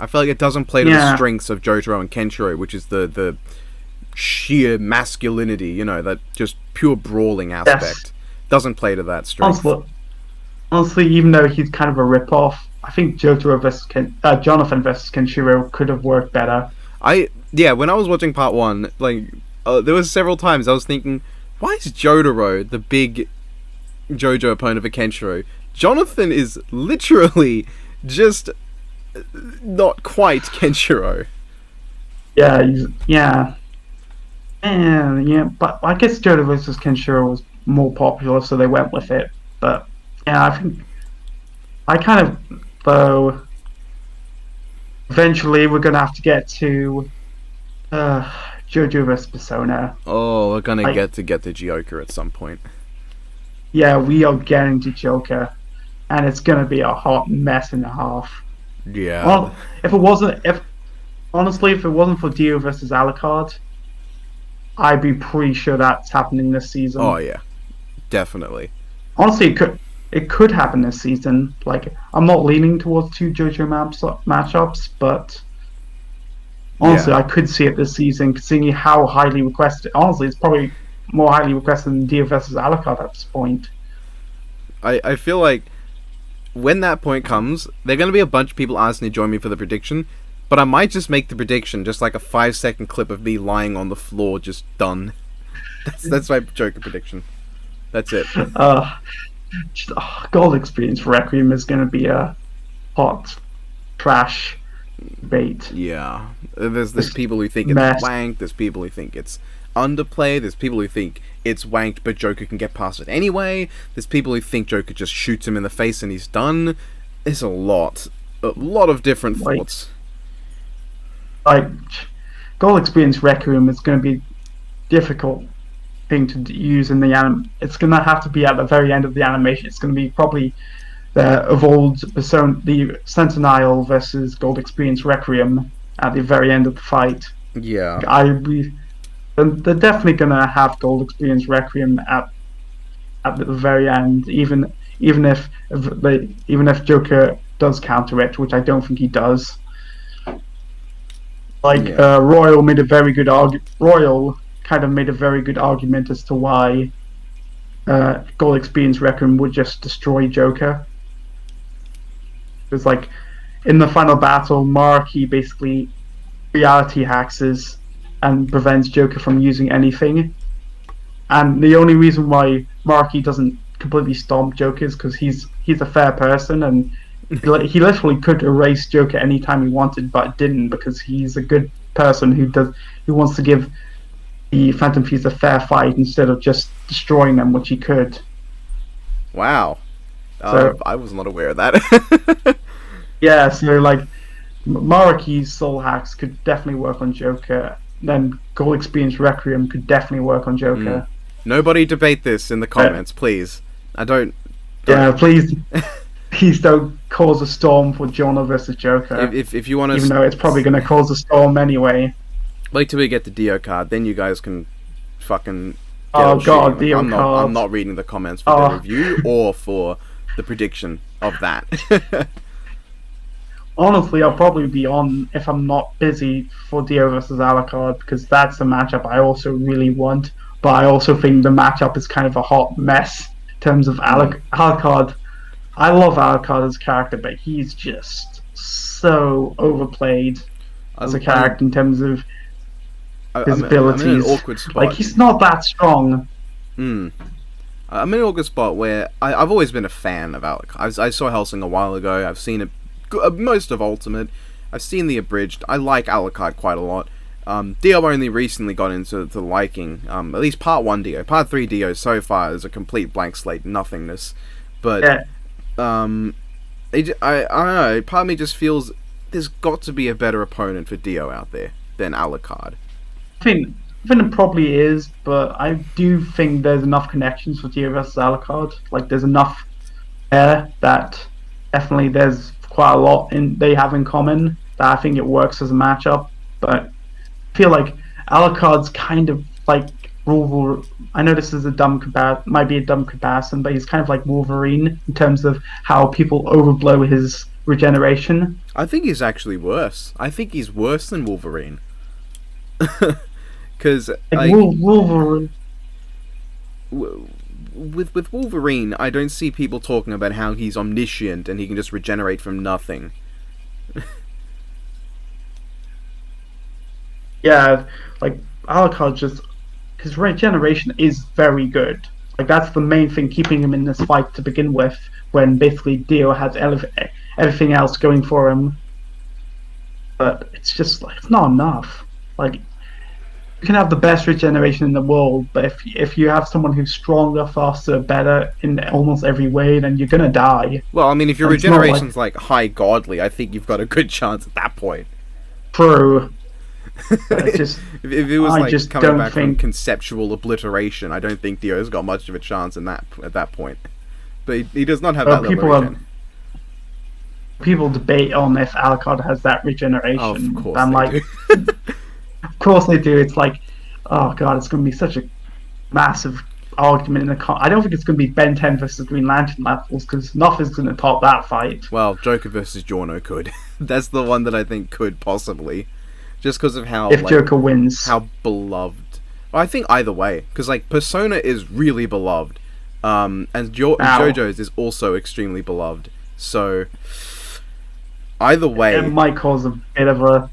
Speaker 1: I feel like it doesn't play to the strengths of Jotaro and Kenshiro, which is the sheer masculinity, you know, that just pure brawling aspect.
Speaker 2: Yes.
Speaker 1: Doesn't play to that strength.
Speaker 2: Honestly, even though he's kind of a rip-off, I think Jotaro vs. Jonathan vs. Kenshiro could have worked better.
Speaker 1: When I was watching part 1, like, there was several times I was thinking, why is Jotaro the big JoJo opponent for Kenshiro? Jonathan is literally just not quite Kenshiro.
Speaker 2: Yeah, but I guess Jotaro vs. Kenshiro was more popular, so they went with it. But yeah, I think though eventually we're gonna have to get to JoJo vs. Persona.
Speaker 1: Oh, we're gonna get to Gyokure at some point.
Speaker 2: Yeah, we are getting to Joker, and it's gonna be a hot mess and a half.
Speaker 1: Yeah.
Speaker 2: Well, if it wasn't for Dio versus Alucard, I'd be pretty sure that's happening this season.
Speaker 1: Oh yeah, definitely.
Speaker 2: Honestly, it could happen this season. Like, I'm not leaning towards two JoJo matchups, but honestly, I could see it this season, seeing how highly requested. Honestly, it's probably more highly requested than Dio versus Alucard at this point.
Speaker 1: I feel like when that point comes, there are going to be a bunch of people asking to join me for the prediction, but I might just make the prediction just like a 5-second clip of me lying on the floor, just done. That's my Joker prediction. That's it.
Speaker 2: Gold Experience Requiem is going to be a hot trash bait.
Speaker 1: Yeah. There's people who think it's wank, there's people who think it's underplay, there's people who think it's wanked but Joker can get past it anyway, there's people who think Joker just shoots him in the face and he's done. There's a lot of different thoughts.
Speaker 2: Like, Gold Experience Requiem is going to be difficult thing to use in the it's going to have to be at the very end of the animation. It's going to be probably the evolved Persona, the Sentinel versus Gold Experience Requiem at the very end of the fight.
Speaker 1: Yeah.
Speaker 2: They're definitely gonna have Gold Experience Requiem at the very end, even if Joker does counter it, which I don't think he does. Royal made a very good Royal kind of made a very good argument as to why Gold Experience Requiem would just destroy Joker. Because like in the final battle, Marky basically reality hacks and prevents Joker from using anything. And the only reason why Marky doesn't completely stomp Joker is because he's a fair person, and he literally could erase Joker anytime he wanted, but didn't, because he's a good person who wants to give the Phantom Thieves a fair fight instead of just destroying them, which he could.
Speaker 1: Wow. I was not aware of that.
Speaker 2: Yeah, so like Maraki's soul hacks could definitely work on Joker. Then Gold Experience Requiem could definitely work on Joker.
Speaker 1: Nobody debate this in the comments, please. I don't.
Speaker 2: Yeah, please don't cause a storm for Giorno versus Joker.
Speaker 1: If you want
Speaker 2: Even
Speaker 1: to
Speaker 2: though it's probably going to cause a storm anyway.
Speaker 1: wait till we get the Dio card, then you guys can fucking get
Speaker 2: Oh
Speaker 1: on
Speaker 2: god,
Speaker 1: shitting.
Speaker 2: Dio
Speaker 1: I'm
Speaker 2: cards.
Speaker 1: not reading the comments for the review or for the prediction of that.
Speaker 2: Honestly, I'll probably be on if I'm not busy for Dio versus Alucard because that's the matchup I also really want. But I also think the matchup is kind of a hot mess in terms of Alucard. I love Alucard as a character, but he's just so overplayed as a character in terms of his abilities.
Speaker 1: I'm in an awkward spot.
Speaker 2: Like, he's not that strong.
Speaker 1: I'm in an awkward spot where I've always been a fan of Alucard. I saw Hellsing a while ago. I've seen it, most of Ultimate. I've seen the abridged. I like Alucard quite a lot. Dio only recently got into the liking, at least Part 1 Dio. Part 3 Dio so far is a complete blank slate, nothingness. But,
Speaker 2: Yeah.
Speaker 1: I don't know, part of me just feels there's got to be a better opponent for Dio out there than Alucard.
Speaker 2: I think it probably is, but I do think there's enough connections with Dio versus Alucard. Like, there's enough there that definitely there's quite a lot they have in common that I think it works as a matchup. But I feel like Alucard's kind of like Wolverine. I know this is might be a dumb comparison, but he's kind of like Wolverine in terms of how people overblow his regeneration.
Speaker 1: I think he's actually worse. I think he's worse than Wolverine. Because
Speaker 2: Wolverine.
Speaker 1: With Wolverine, I don't see people talking about how he's omniscient and he can just regenerate from nothing.
Speaker 2: Yeah, like Alucard his regeneration is very good. Like that's the main thing keeping him in this fight to begin with. When basically Dio has everything else going for him, but it's just like it's not enough. Like you can have the best regeneration in the world, but if you have someone who's stronger, faster, better in almost every way, then you're gonna die.
Speaker 1: Well, I mean, if your
Speaker 2: And it's not
Speaker 1: regeneration's like high godly, I think you've got a good chance at that point.
Speaker 2: True.
Speaker 1: If it was like
Speaker 2: just
Speaker 1: coming
Speaker 2: don't
Speaker 1: back from
Speaker 2: think-
Speaker 1: conceptual obliteration, I don't think Dio's got much of a chance in that at that point. But he does not have that level of regen.
Speaker 2: People debate on if Alucard has that regeneration.
Speaker 1: Oh, of course
Speaker 2: I'm
Speaker 1: they
Speaker 2: like,
Speaker 1: do.
Speaker 2: of course they do. It's like, oh god, it's going to be such a massive argument in the I don't think it's going to be Ben 10 versus Green Lantern levels because nothing's going to top that fight.
Speaker 1: Well, Joker versus Giorno could. That's the one that I think could possibly, just because of how
Speaker 2: If Joker wins,
Speaker 1: how beloved. Well, I think either way, because like Persona is really beloved, and JoJo's is also extremely beloved. So either way,
Speaker 2: it might cause a bit of a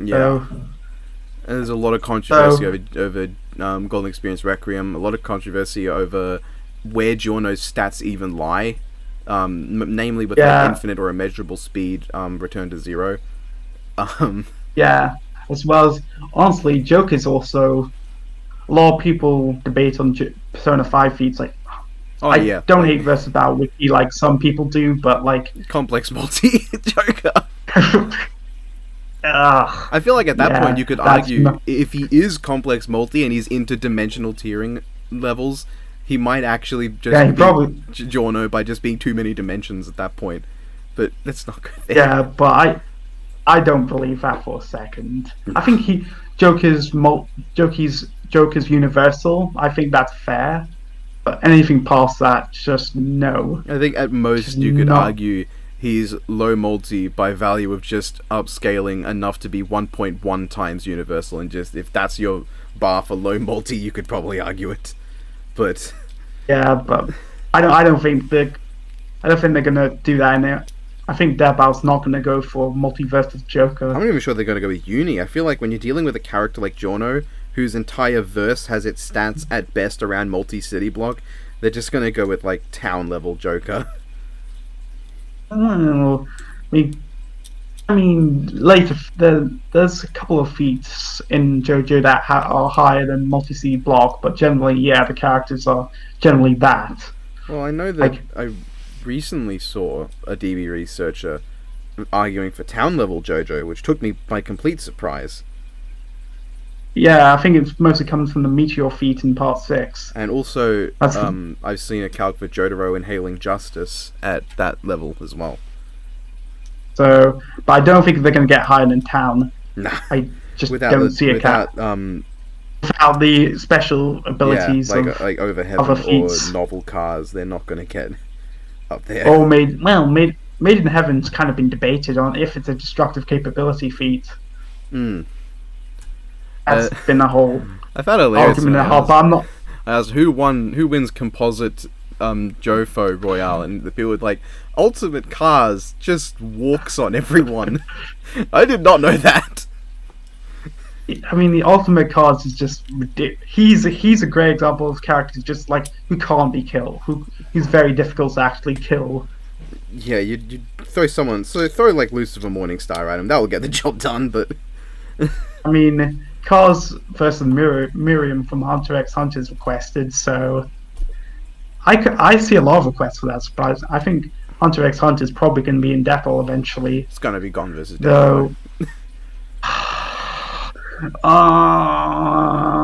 Speaker 1: yeah. And there's a lot of controversy over Golden Experience Requiem. A lot of controversy over where Giorno's stats even lie, namely with like infinite or immeasurable speed, return to zero.
Speaker 2: Yeah, as well as honestly, Joker's also a lot of people debate on Persona 5 feats. Like, I don't hate Versatile Wiki like some people do, but like
Speaker 1: complex multi Joker. I feel like at that point you could argue if he is complex multi and he's into dimensional tiering levels, he might actually just be Giorno by just being too many dimensions at that point. But let's not go there.
Speaker 2: Yeah, but I don't believe that for a second. I think Joker's universal. I think that's fair. But anything past that, just no.
Speaker 1: I think at most you could argue he's low multi by value of just upscaling enough to be 1.1 times universal, and just if that's your bar for low multi, you could probably argue it. But
Speaker 2: yeah, but I don't think they're gonna do that in there. I think Deadbout's not gonna go for multiverse Joker.
Speaker 1: I'm not even sure they're gonna go with Uni. I feel like when you're dealing with a character like Giorno, whose entire verse has its stats at best around multi-city block, they're just gonna go with like town level Joker.
Speaker 2: I don't know. I mean, later there's a couple of feats in JoJo that are higher than multi-city block, but generally, yeah, the characters are generally that.
Speaker 1: Well, I know that I recently saw a DB researcher arguing for town level JoJo, which took me by complete surprise.
Speaker 2: Yeah, I think it's mostly comes from the meteor feat in part 6.
Speaker 1: And also,
Speaker 2: That's
Speaker 1: I've seen a calc for Jotaro inhaling justice at that level as well.
Speaker 2: so, but I don't think they're going to get higher than town.
Speaker 1: Nah,
Speaker 2: I just
Speaker 1: without
Speaker 2: don't
Speaker 1: the
Speaker 2: see a cat
Speaker 1: without
Speaker 2: without the special
Speaker 1: yeah,
Speaker 2: abilities of
Speaker 1: like over
Speaker 2: other
Speaker 1: heaven or
Speaker 2: feats.
Speaker 1: novel cars, they're not gonna get up there.
Speaker 2: Or made in heaven's kind of been debated on if it's a destructive capability feat.
Speaker 1: Mm.
Speaker 2: That's been a whole
Speaker 1: I found it hilarious
Speaker 2: argument
Speaker 1: when
Speaker 2: and a half. But I'm not.
Speaker 1: I asked who wins composite Jofo Royale, and the people were like, Ultimate Cars just walks on everyone. I did not know that.
Speaker 2: I mean, the ultimate cards is just ridiculous. He's a great example of characters just like who can't be killed. Who he's very difficult to actually kill.
Speaker 1: Yeah, you throw someone, so throw like Lucifer Morningstar at him, that will get the job done, but
Speaker 2: I mean, Cars versus Miriam from Hunter x Hunter is requested, so I see a lot of requests for that. Surprise! I think Hunter x Hunter is probably going to be in Depot eventually.
Speaker 1: it's gonna be Gon versus
Speaker 2: Though,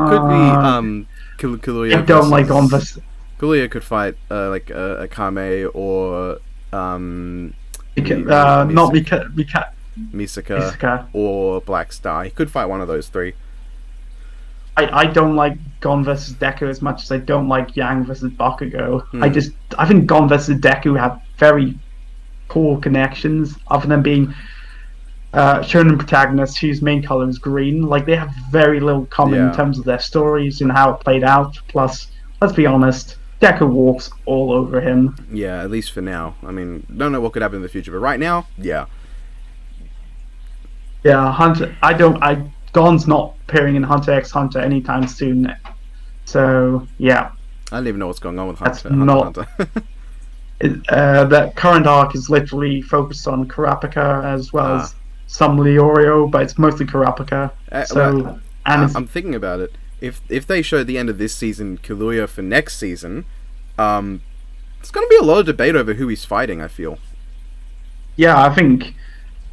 Speaker 1: could be Kaluuya
Speaker 2: I don't like
Speaker 1: versus
Speaker 2: on this.
Speaker 1: Kaluuya could fight like a Kame or
Speaker 2: Not
Speaker 1: Misaka
Speaker 2: Misaka.
Speaker 1: or Black Star. He could fight one of those three.
Speaker 2: I don't like Gon versus Deku as much as I don't like Yang versus Bakugo.
Speaker 1: Hmm.
Speaker 2: I think Gon versus Deku have very poor connections, other than being shonen protagonists whose main color is green. Like they have very little common
Speaker 1: Yeah.
Speaker 2: in terms of their stories and how it played out. Plus, let's be honest, Deku walks all over him.
Speaker 1: Yeah, at least for now. I mean, don't know what could happen in the future, but right now, yeah.
Speaker 2: Yeah, Hunter. Gon's not appearing in Hunter x Hunter anytime soon. So yeah,
Speaker 1: I don't even know what's going on with
Speaker 2: That's
Speaker 1: Hunter.
Speaker 2: not-
Speaker 1: Hunter.
Speaker 2: that current arc is literally focused on Kurapika as well
Speaker 1: Ah.
Speaker 2: as some Leorio, but it's mostly Kurapika. So
Speaker 1: I'm thinking about it. If they show the end of this season Kaluuya for next season, it's going to be a lot of debate over who he's fighting. I feel.
Speaker 2: yeah,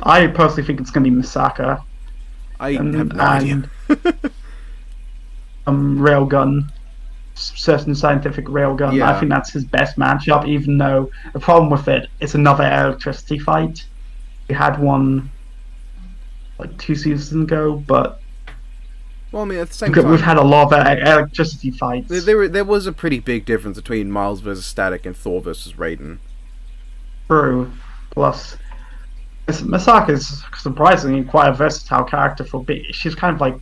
Speaker 2: I personally think it's going to be Misaka
Speaker 1: I
Speaker 2: and,
Speaker 1: have no idea.
Speaker 2: Railgun, certain scientific Railgun.
Speaker 1: Yeah.
Speaker 2: I think that's his best matchup. Even though the problem with it's another electricity fight. We had one like 2 seasons ago, but
Speaker 1: Well, I mean, at the same
Speaker 2: we've
Speaker 1: time,
Speaker 2: had a lot of electricity fights.
Speaker 1: there was a pretty big difference between Miles versus Static and Thor versus Raiden.
Speaker 2: True. Plus, Misaka is surprisingly quite a versatile character for being. She's kind of like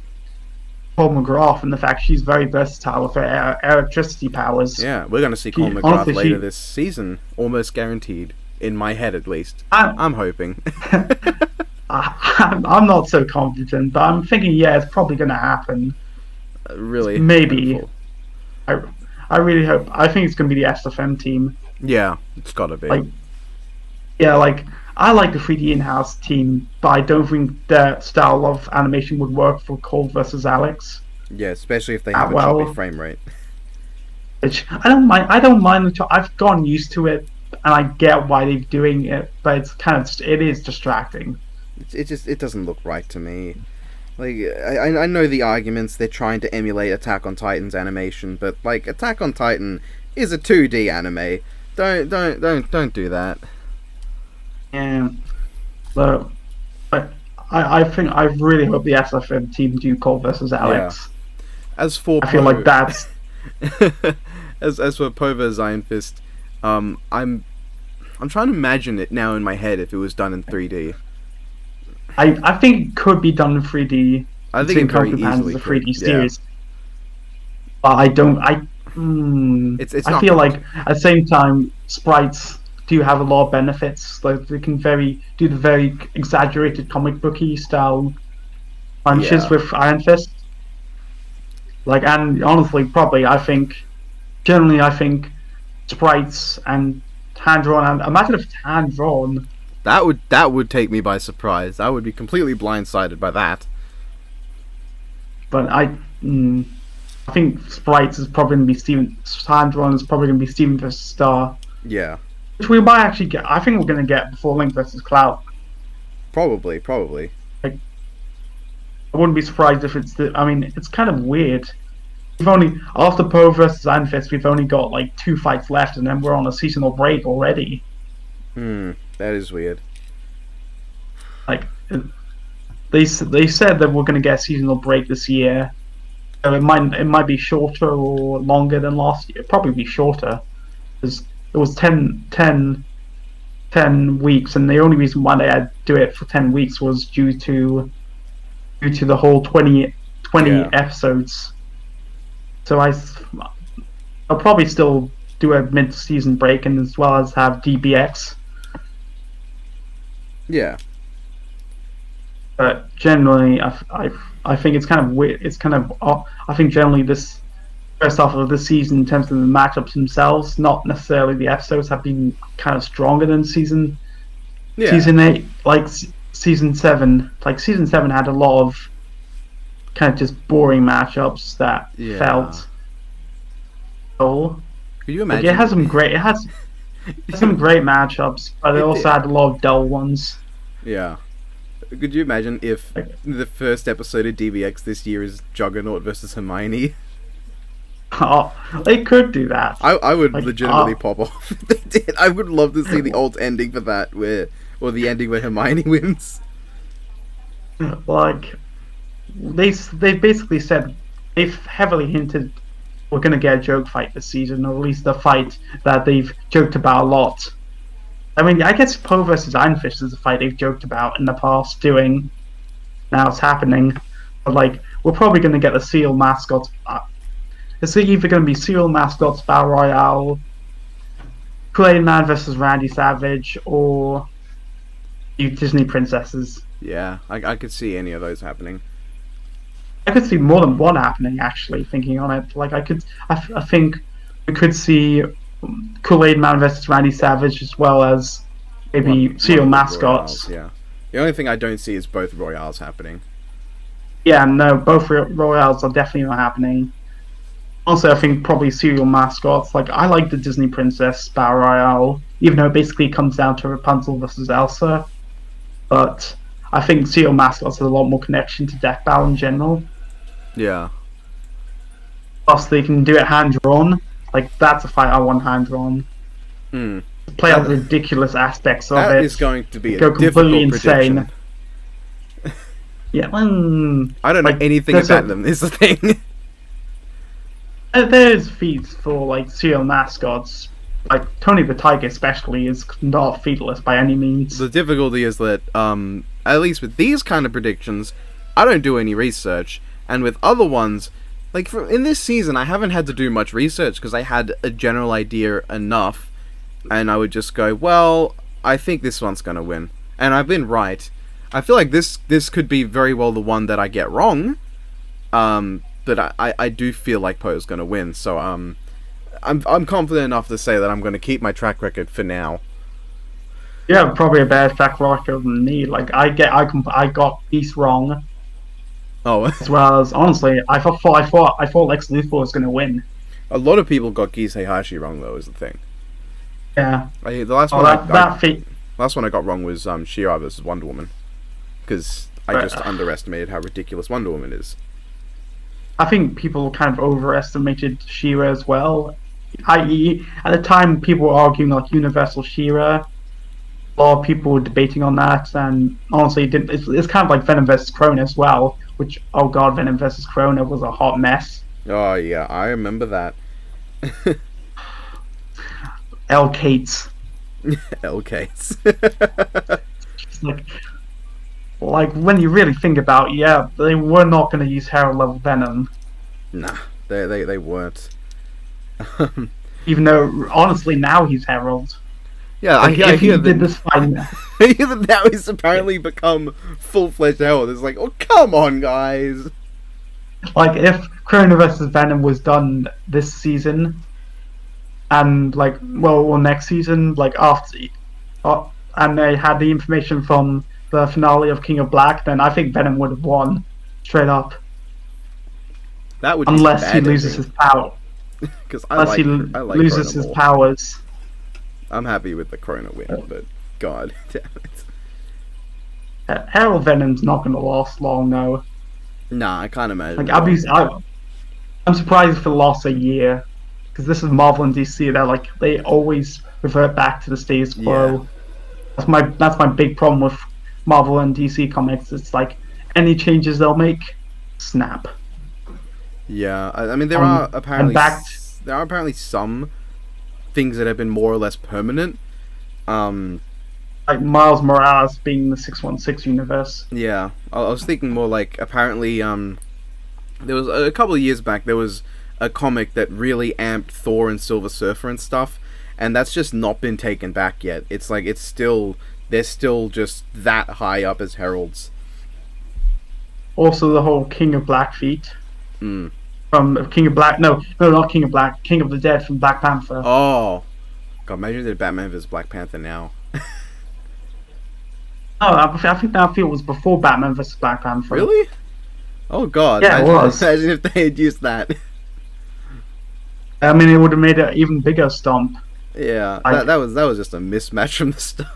Speaker 2: Paul McGrath in the fact she's very versatile with her electricity powers.
Speaker 1: Yeah, we're going to see Cole McGrath
Speaker 2: honestly,
Speaker 1: later this season, almost guaranteed. In my head, at least. I'm hoping.
Speaker 2: I'm not so confident, but I'm thinking, yeah, it's probably going to happen.
Speaker 1: Really?
Speaker 2: Maybe.
Speaker 1: hopeful.
Speaker 2: I really hope. I think it's going to be the SFM team.
Speaker 1: Yeah, it's got to be.
Speaker 2: Like, yeah, like I like the 3D in-house team, but I don't think their style of animation would work for Cole versus Alex.
Speaker 1: Yeah, especially if they have a
Speaker 2: well.
Speaker 1: choppy frame rate.
Speaker 2: Which I don't mind. I don't mind I've gotten used to it, and I get why they're doing it. But it's it is distracting.
Speaker 1: It doesn't look right to me. Like I know the arguments they're trying to emulate Attack on Titan's animation, but like Attack on Titan is a 2D anime. Don't do that.
Speaker 2: And but I think I really hope the SFM team do Cole versus Alex.
Speaker 1: As for
Speaker 2: I feel like that's
Speaker 1: as for Po vs Iron Fist, I'm trying to imagine it now in my head if it was done in 3D.
Speaker 2: I think it could be done in 3D.
Speaker 1: I think it very
Speaker 2: Kung Fu Panda
Speaker 1: easily
Speaker 2: is a 3D
Speaker 1: could,
Speaker 2: series. But I don't.
Speaker 1: It's
Speaker 2: I
Speaker 1: not
Speaker 2: feel
Speaker 1: much.
Speaker 2: like at the same time, sprites do have a lot of benefits. Like they can do the very exaggerated comic booky style punches
Speaker 1: Yeah.
Speaker 2: with Iron Fist. Like, and honestly, probably generally I think sprites and hand drawn, and imagine if it's hand drawn.
Speaker 1: That would take me by surprise. I would be completely blindsided by that.
Speaker 2: But I think sprites is probably going to be hand drawn is probably going to be Steven versus Star.
Speaker 1: Yeah,
Speaker 2: Which we might actually get. I think we're going to get before Link versus Cloud.
Speaker 1: probably.
Speaker 2: I wouldn't be surprised if it's the. I mean, it's kind of weird. We've only after Poe versus Anfist, we've only got like 2 fights left, and then we're on a seasonal break already.
Speaker 1: That is weird.
Speaker 2: Like they said that we're going to get a seasonal break this year. So it might be shorter or longer than last year. It'd probably be shorter because it was 10 weeks, and the only reason why they had to do it for 10 weeks was due to the whole 20
Speaker 1: Yeah.
Speaker 2: episodes. So I'll probably still do a mid-season break, and as well as have DBX.
Speaker 1: Yeah.
Speaker 2: But generally, I think it's kind of weird. It's kind of I think generally this first half of the season, in terms of the matchups themselves, not necessarily the episodes, have been kind of stronger than season 8. Like season 7, season 7 had a lot of kind of just boring matchups that felt dull.
Speaker 1: Could you
Speaker 2: Like,
Speaker 1: imagine?
Speaker 2: it has some great matchups, but it also had a lot of dull ones.
Speaker 1: Yeah. Could you imagine if the first episode of DBX this year is Juggernaut versus Hermione?
Speaker 2: Oh, they could do that.
Speaker 1: I would
Speaker 2: Like,
Speaker 1: legitimately pop off if they did. I would love to see the alt ending for that, or the ending where Hermione wins.
Speaker 2: Like they basically said they've heavily hinted we're gonna get a joke fight this season, or at least a fight that they've joked about a lot. I mean, I guess Poe versus Ironfish is a fight they've joked about in the past doing. Now it's happening, but like we're probably gonna get the Seal mascots. It's either gonna be Seal mascots Battle Royale, Kool-Aid Man versus Randy Savage, or you Disney princesses.
Speaker 1: Yeah, I could see any of those happening.
Speaker 2: I could see more than one happening. Actually, thinking on it, I think we could see Kool-Aid Man versus Randy Savage, as well as maybe Seal
Speaker 1: One of the
Speaker 2: mascots.
Speaker 1: Royales, yeah. The only thing I don't see is both Royales happening.
Speaker 2: Yeah, no, both Royales are definitely not happening. Also, I think probably Serial mascots. Like, I like the Disney Princess Battle Royale, even though it basically comes down to Rapunzel versus Elsa. But I think Serial mascots has a lot more connection to Death Battle in general.
Speaker 1: Yeah.
Speaker 2: Plus, they can do it hand drawn. Like, that's a fight I want hand drawn. Play out the ridiculous aspects of it.
Speaker 1: That is going to be a
Speaker 2: go completely
Speaker 1: difficult
Speaker 2: insane.
Speaker 1: prediction.
Speaker 2: Yeah,
Speaker 1: I don't know anything about them, is the thing.
Speaker 2: There's feats for like serial mascots. Like Tony the Tiger, especially, is not featless by any means.
Speaker 1: The difficulty is that, at least with these kind of predictions, I don't do any research, and with other ones, like in this season, I haven't had to do much research because I had a general idea enough, and I would just go, well, I think this one's gonna win, and I've been right. I feel like this could be very well the one that I get wrong, but I do feel like Poe's gonna win, so I'm confident enough to say that I'm gonna keep my track record for now.
Speaker 2: Yeah, probably a better track record than me. Like I got Beast wrong,
Speaker 1: Oh,
Speaker 2: as well as honestly, I thought Lex Luthor was gonna win.
Speaker 1: a lot of people got Gisei Hashi wrong though, is the thing.
Speaker 2: Yeah.
Speaker 1: The last
Speaker 2: Oh,
Speaker 1: one last one I got wrong was She-Ra versus Wonder Woman, because I just underestimated how ridiculous Wonder Woman is.
Speaker 2: I think people kind of overestimated She-Ra as well. I.e., at the time, people were arguing like Universal She-Ra. A lot of people were debating on that, and honestly, it's kind of like Venom versus Krona as well. Which, oh god, Venom versus Krona was a hot mess.
Speaker 1: Oh yeah, I remember that.
Speaker 2: L. Cates.
Speaker 1: L case.
Speaker 2: Like when you really think about it, yeah, they were not going to use Herald level Venom.
Speaker 1: Nah, they weren't.
Speaker 2: Even though, honestly, now he's Herald.
Speaker 1: Yeah,
Speaker 2: Like,
Speaker 1: I
Speaker 2: if he
Speaker 1: hear
Speaker 2: did
Speaker 1: that.
Speaker 2: this fight,
Speaker 1: I hear that now he's apparently become full-fledged Herald. It's like, oh come on, guys.
Speaker 2: like if Krona versus Venom was done this season, and or next season, and they had the information from the finale of King of Black, then I think Venom would have won straight up,
Speaker 1: That would
Speaker 2: unless he loses his power.
Speaker 1: because
Speaker 2: Unless he
Speaker 1: I like
Speaker 2: loses
Speaker 1: Krona
Speaker 2: his
Speaker 1: more.
Speaker 2: powers.
Speaker 1: I'm happy with the Krona win, but god damn it.
Speaker 2: Herald Venom's not going to last long, though.
Speaker 1: Nah, I can't imagine.
Speaker 2: Like I'm surprised if it lost a year, because this is Marvel and DC. They always revert back to the status
Speaker 1: Yeah.
Speaker 2: quo. That's my big problem with Marvel and DC comics. It's like any changes they'll make, snap.
Speaker 1: Yeah, I mean there
Speaker 2: Um,
Speaker 1: are
Speaker 2: and
Speaker 1: apparently
Speaker 2: back
Speaker 1: there are apparently some things that have been more or less permanent. Um,
Speaker 2: like Miles Morales being the 616 universe.
Speaker 1: yeah, I was thinking more like apparently there was a couple of years back there was a comic that really amped Thor and Silver Surfer and stuff, and that's just not been taken back yet. It's like they're still just that high up as heralds.
Speaker 2: Also, the whole King of Blackfeet
Speaker 1: Mm.
Speaker 2: from King of Black. No, no, not King of Black. King of the Dead from Black Panther.
Speaker 1: Oh, God, imagine if Batman vs Black Panther now.
Speaker 2: No, I think that feel was before Batman vs Black Panther.
Speaker 1: Really? Oh God!
Speaker 2: Yeah, it
Speaker 1: imagine,
Speaker 2: was.
Speaker 1: imagine if they had used that.
Speaker 2: I mean, it would have made an even bigger stomp.
Speaker 1: Yeah,
Speaker 2: Like-
Speaker 1: that was just a mismatch from the start.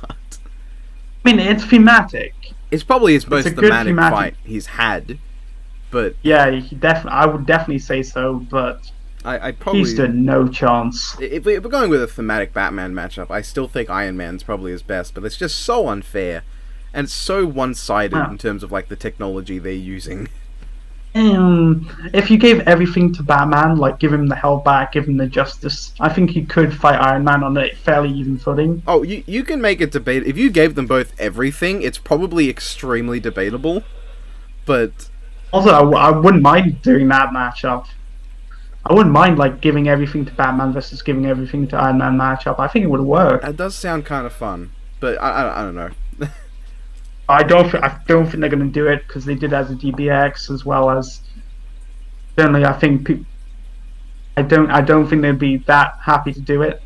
Speaker 2: I mean, it's thematic.
Speaker 1: It's probably his most
Speaker 2: a good
Speaker 1: thematic
Speaker 2: thematic.
Speaker 1: fight he's had, but
Speaker 2: Yeah, I would definitely say so, but
Speaker 1: I'd
Speaker 2: he
Speaker 1: probably
Speaker 2: stood no chance.
Speaker 1: if we're going with a thematic Batman matchup, I still think Iron Man's probably his best, but it's just so unfair, and it's so one-sided
Speaker 2: Yeah.
Speaker 1: in terms of like the technology they're using.
Speaker 2: If you gave everything to Batman, like give him the hell back, give him the justice, I think he could fight Iron Man on a fairly even footing.
Speaker 1: Oh, you can make it debate. If you gave them both everything, it's probably extremely debatable, but
Speaker 2: Also, I wouldn't mind doing that matchup. I wouldn't mind like giving everything to Batman versus giving everything to Iron Man matchup. I think it would work.
Speaker 1: that does sound kind of fun. But I don't know.
Speaker 2: I don't think they're going to do it because they did it as a DBX as well as. Generally, I think I don't think they'd be that happy to do it.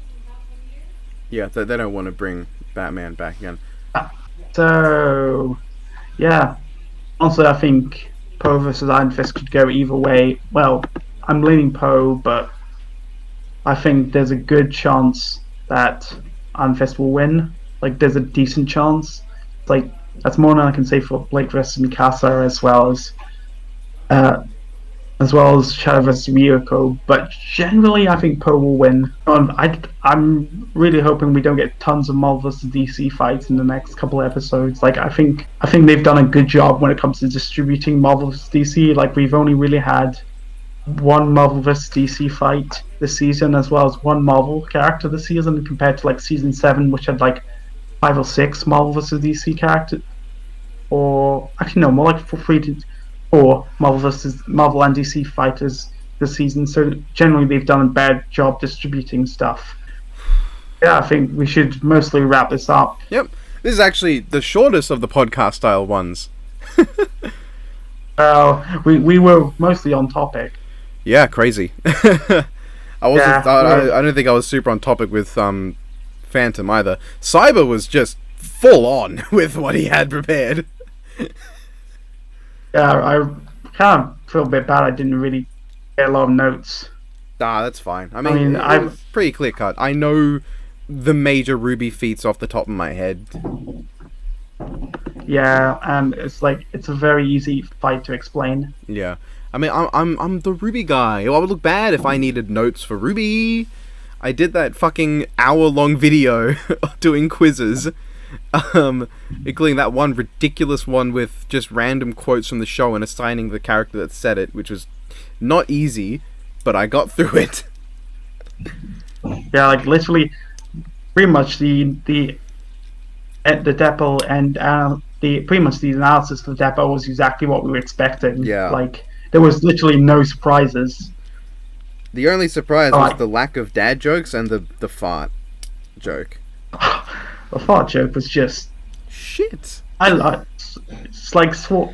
Speaker 1: Yeah, they don't want to bring Batman back again.
Speaker 2: So, yeah. Also, I think Poe versus Iron Fist could go either way. Well, I'm leaning Poe, but I think there's a good chance that Iron Fist will win. Like, there's a decent chance. Like, that's more than I can say for Blake versus Mikasa as well as Shadow vs. Ryuko. But generally, I think Poe will win. I'm really hoping we don't get tons of Marvel vs. DC fights in the next couple of episodes. Like, I think they've done a good job when it comes to distributing Marvel vs. DC. Like, we've only really had one Marvel vs. DC fight this season, as well as one Marvel character this season, compared to like season 7, which had like 5 or 6 Marvel vs. DC characters. Or actually, no, more like 4 Marvel and DC fighters this season. So generally, they've done a bad job distributing stuff. Yeah, I think we should mostly wrap this up.
Speaker 1: Yep, this is actually the shortest of the podcast style ones.
Speaker 2: We were mostly on topic.
Speaker 1: Yeah, crazy. I wasn't.
Speaker 2: Yeah,
Speaker 1: I don't think I was super on topic with Phantom either. Cyber was just full on with what he had prepared.
Speaker 2: Yeah, I kind of feel a bit bad. I didn't really get a lot of notes.
Speaker 1: Ah, that's fine. I mean,
Speaker 2: I've
Speaker 1: it's pretty clear cut. I know the major Ruby feats off the top of my head.
Speaker 2: Yeah, and it's a very easy fight to explain.
Speaker 1: Yeah, I mean, I'm the Ruby guy. I would look bad if I needed notes for Ruby. I did that fucking hour-long video doing quizzes, including that one ridiculous one with just random quotes from the show and assigning the character that said it, which was not easy, but I got through it.
Speaker 2: Yeah, like literally, pretty much the depot and pretty much the analysis of the depot was exactly what we were expecting.
Speaker 1: Yeah.
Speaker 2: Like there was literally no surprises.
Speaker 1: The only surprise
Speaker 2: Oh,
Speaker 1: was
Speaker 2: I-
Speaker 1: the lack of dad jokes and the fart joke.
Speaker 2: The fart joke was just
Speaker 1: Shit.
Speaker 2: it's like the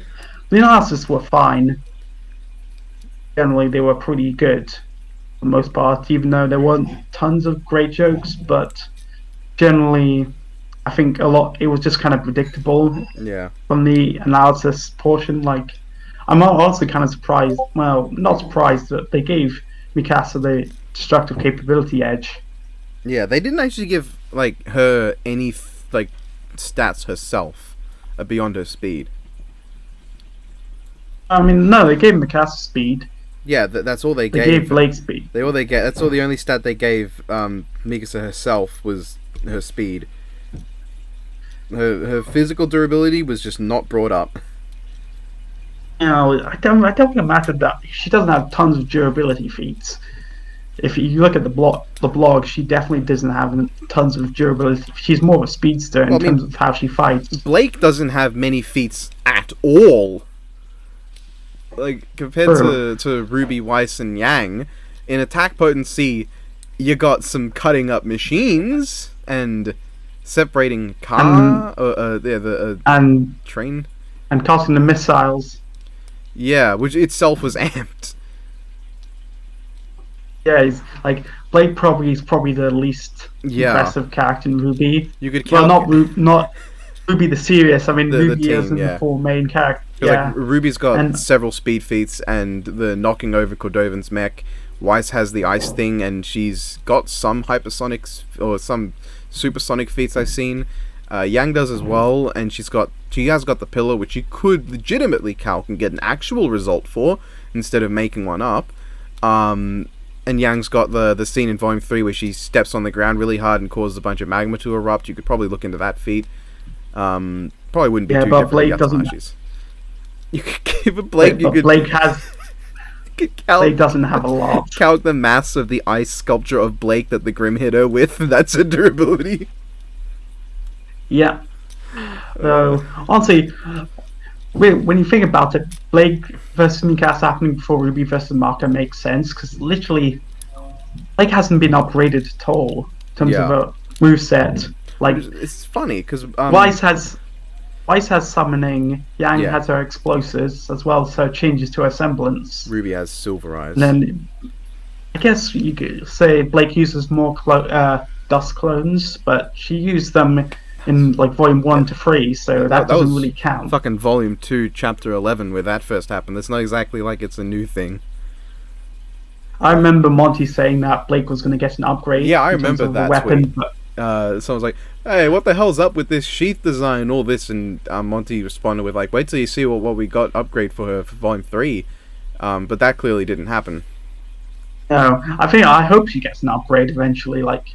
Speaker 2: analysis were fine. Generally, they were pretty good for the most part, even though there weren't tons of great jokes. But generally, I think it was just kind of predictable
Speaker 1: Yeah.
Speaker 2: from the analysis portion. Like, I'm also kind of surprised. Well, not surprised that they gave Mikasa the destructive capability edge.
Speaker 1: Yeah, they didn't actually give like her any stats herself beyond her speed.
Speaker 2: I mean, no, they gave Mikasa speed.
Speaker 1: Yeah, that's all they
Speaker 2: They
Speaker 1: gave.
Speaker 2: gave Blake speed.
Speaker 1: They all they get. That's all. The only stat they gave Mikasa herself was her speed. Her physical durability was just not brought up.
Speaker 2: You know, I don't think it mattered that she doesn't have tons of durability feats. If you look at the blog, she definitely doesn't have tons of durability. She's more of a speedster in terms of how she fights.
Speaker 1: Blake doesn't have many feats at all. Like, compared to Ruby, Weiss, and Yang, in attack potency, you got some cutting up machines and separating
Speaker 2: and
Speaker 1: train
Speaker 2: and casting the missiles.
Speaker 1: Yeah, which itself was amped.
Speaker 2: Yeah, he's like Blake is probably the least impressive character in Ruby.
Speaker 1: You could count
Speaker 2: not Ruby the serious. I mean, Ruby isn't the full main character. Yeah.
Speaker 1: Like, Ruby's got several speed feats and the knocking over Cordovan's mech. Weiss has the ice thing, and she's got some hypersonics or some supersonic feats I've seen. Yang does as well, and she has got the pillar, which you could legitimately calc and get an actual result for instead of making one up. And Yang's got the scene in Volume 3 where she steps on the ground really hard and causes a bunch of magma to erupt. You could probably look into that feat. Probably wouldn't be too different.
Speaker 2: Blake doesn't.
Speaker 1: You could give a Blake.
Speaker 2: Blake doesn't have a lot.
Speaker 1: Calc the mass of the ice sculpture of Blake that the Grim hit her with. That's a durability.
Speaker 2: Yeah. So honestly, when you think about it, Blake versus Mikasa happening before Ruby versus Mako makes sense because literally, Blake hasn't been upgraded at all in terms of a moveset. Like,
Speaker 1: it's funny because
Speaker 2: Weiss has summoning, Yang has her explosives as well, so it changes to her semblance.
Speaker 1: Ruby has silver eyes.
Speaker 2: And then I guess you could say Blake uses more dust clones, but she used them in like Volume 1 to 3, so that doesn't really count.
Speaker 1: Fucking Volume 2, Chapter 11, where that first happened. It's not exactly like it's a new thing.
Speaker 2: I remember Monty saying that Blake was going to get an upgrade.
Speaker 1: Yeah, I remember that
Speaker 2: weapon,
Speaker 1: tweet. Someone's like, "Hey, what the hell's up with this sheath design, all this?" And Monty responded with like, "Wait till you see what we got upgrade for her for Volume 3." But that clearly didn't happen.
Speaker 2: No, I hope she gets an upgrade eventually. Like,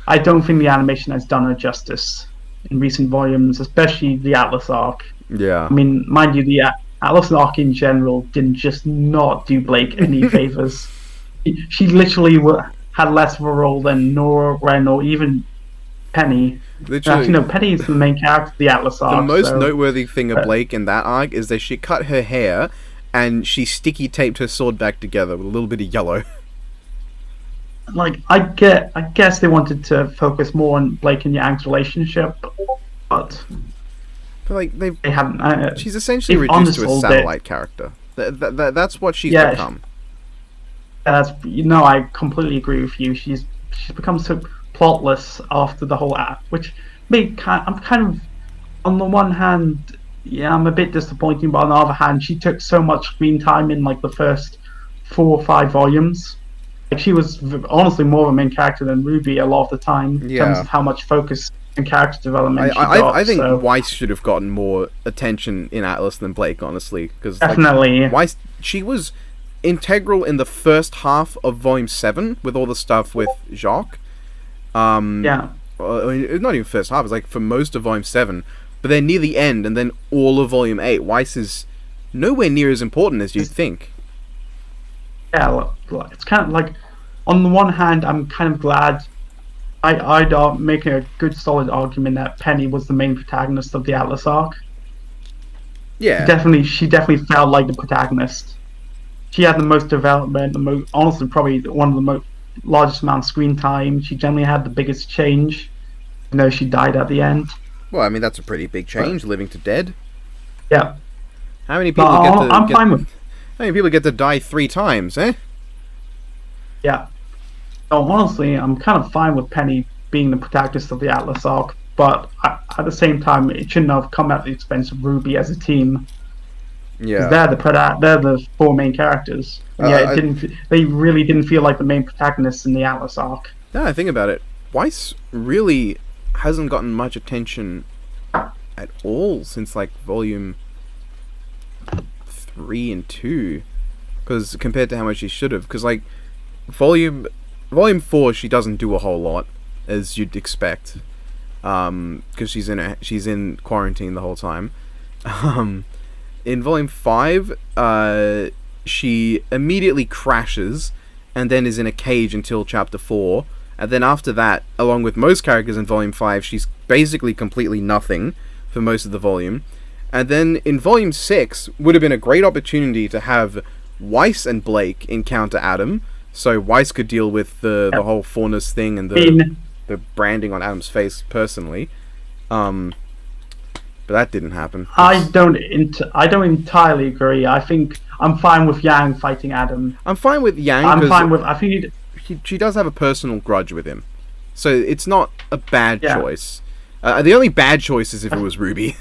Speaker 2: I don't think the animation has done her justice in recent volumes, especially the Atlas arc.
Speaker 1: Yeah.
Speaker 2: I mean, mind you, the Atlas arc in general didn't just not do Blake any favors. She literally had less of a role than Nora, Ren, or even Penny.
Speaker 1: Literally,
Speaker 2: Penny is the main character of the Atlas arc.
Speaker 1: The most noteworthy thing of Blake in that arc is that she cut her hair and she sticky taped her sword back together with a little bit of yellow.
Speaker 2: Like, I guess they wanted to focus more on Blake and Yang's relationship, but like they haven't.
Speaker 1: She's essentially reduced to a satellite character. That's what she's become.
Speaker 2: I completely agree with you. She's become so plotless after the whole act, which I'm kind of, on the one hand, I'm a bit disappointed, but on the other hand, she took so much screen time in like the first 4 or 5 volumes. Like, she was honestly more of a main character than Ruby a lot of the time in terms of how much focus and character development she got.
Speaker 1: I think Weiss should have gotten more attention in Atlas than Blake, honestly, because
Speaker 2: definitely
Speaker 1: Weiss, she was integral in the first half of Volume 7 with all the stuff with Jacques. Not even first half, it's like for most of Volume 7, but then near the end and then all of Volume 8, Weiss is nowhere near as important as you'd think.
Speaker 2: Yeah, it's kind of like, on the one hand, I'm kind of glad I'd make a good solid argument that Penny was the main protagonist of the Atlas arc.
Speaker 1: Yeah.
Speaker 2: She definitely felt like the protagonist. She had the most development, honestly probably one of the largest amount of screen time. She generally had the biggest change. She died at the end.
Speaker 1: Well, I mean, that's a pretty big change, living to dead.
Speaker 2: Yeah.
Speaker 1: How many people How many people get to die 3 times, eh?
Speaker 2: Yeah. So honestly, I'm kind of fine with Penny being the protagonist of the Atlas arc, but at the same time, it shouldn't have come at the expense of Ruby as a team. Yeah. They're the 4 main characters. They really didn't feel like the main protagonists in the Atlas arc.
Speaker 1: Now I think about it, Weiss really hasn't gotten much attention at all since like Volume 3 and 2, because compared to how much she should have, because like volume 4 she doesn't do a whole lot as you'd expect, because she's in quarantine the whole time. In volume 5, she immediately crashes and then is in a cage until chapter 4, and then after that, along with most characters in volume 5, she's basically completely nothing for most of the volume. And then in volume 6 would have been a great opportunity to have Weiss and Blake encounter Adam, so Weiss could deal with the whole Faunus thing and the branding on Adam's face personally. But that didn't happen.
Speaker 2: I don't entirely agree. I think I'm fine with Yang fighting Adam.
Speaker 1: I'm fine with Yang.
Speaker 2: I'm fine with. I think
Speaker 1: she does have a personal grudge with him, so it's not a bad choice. The only bad choice is if it was Ruby.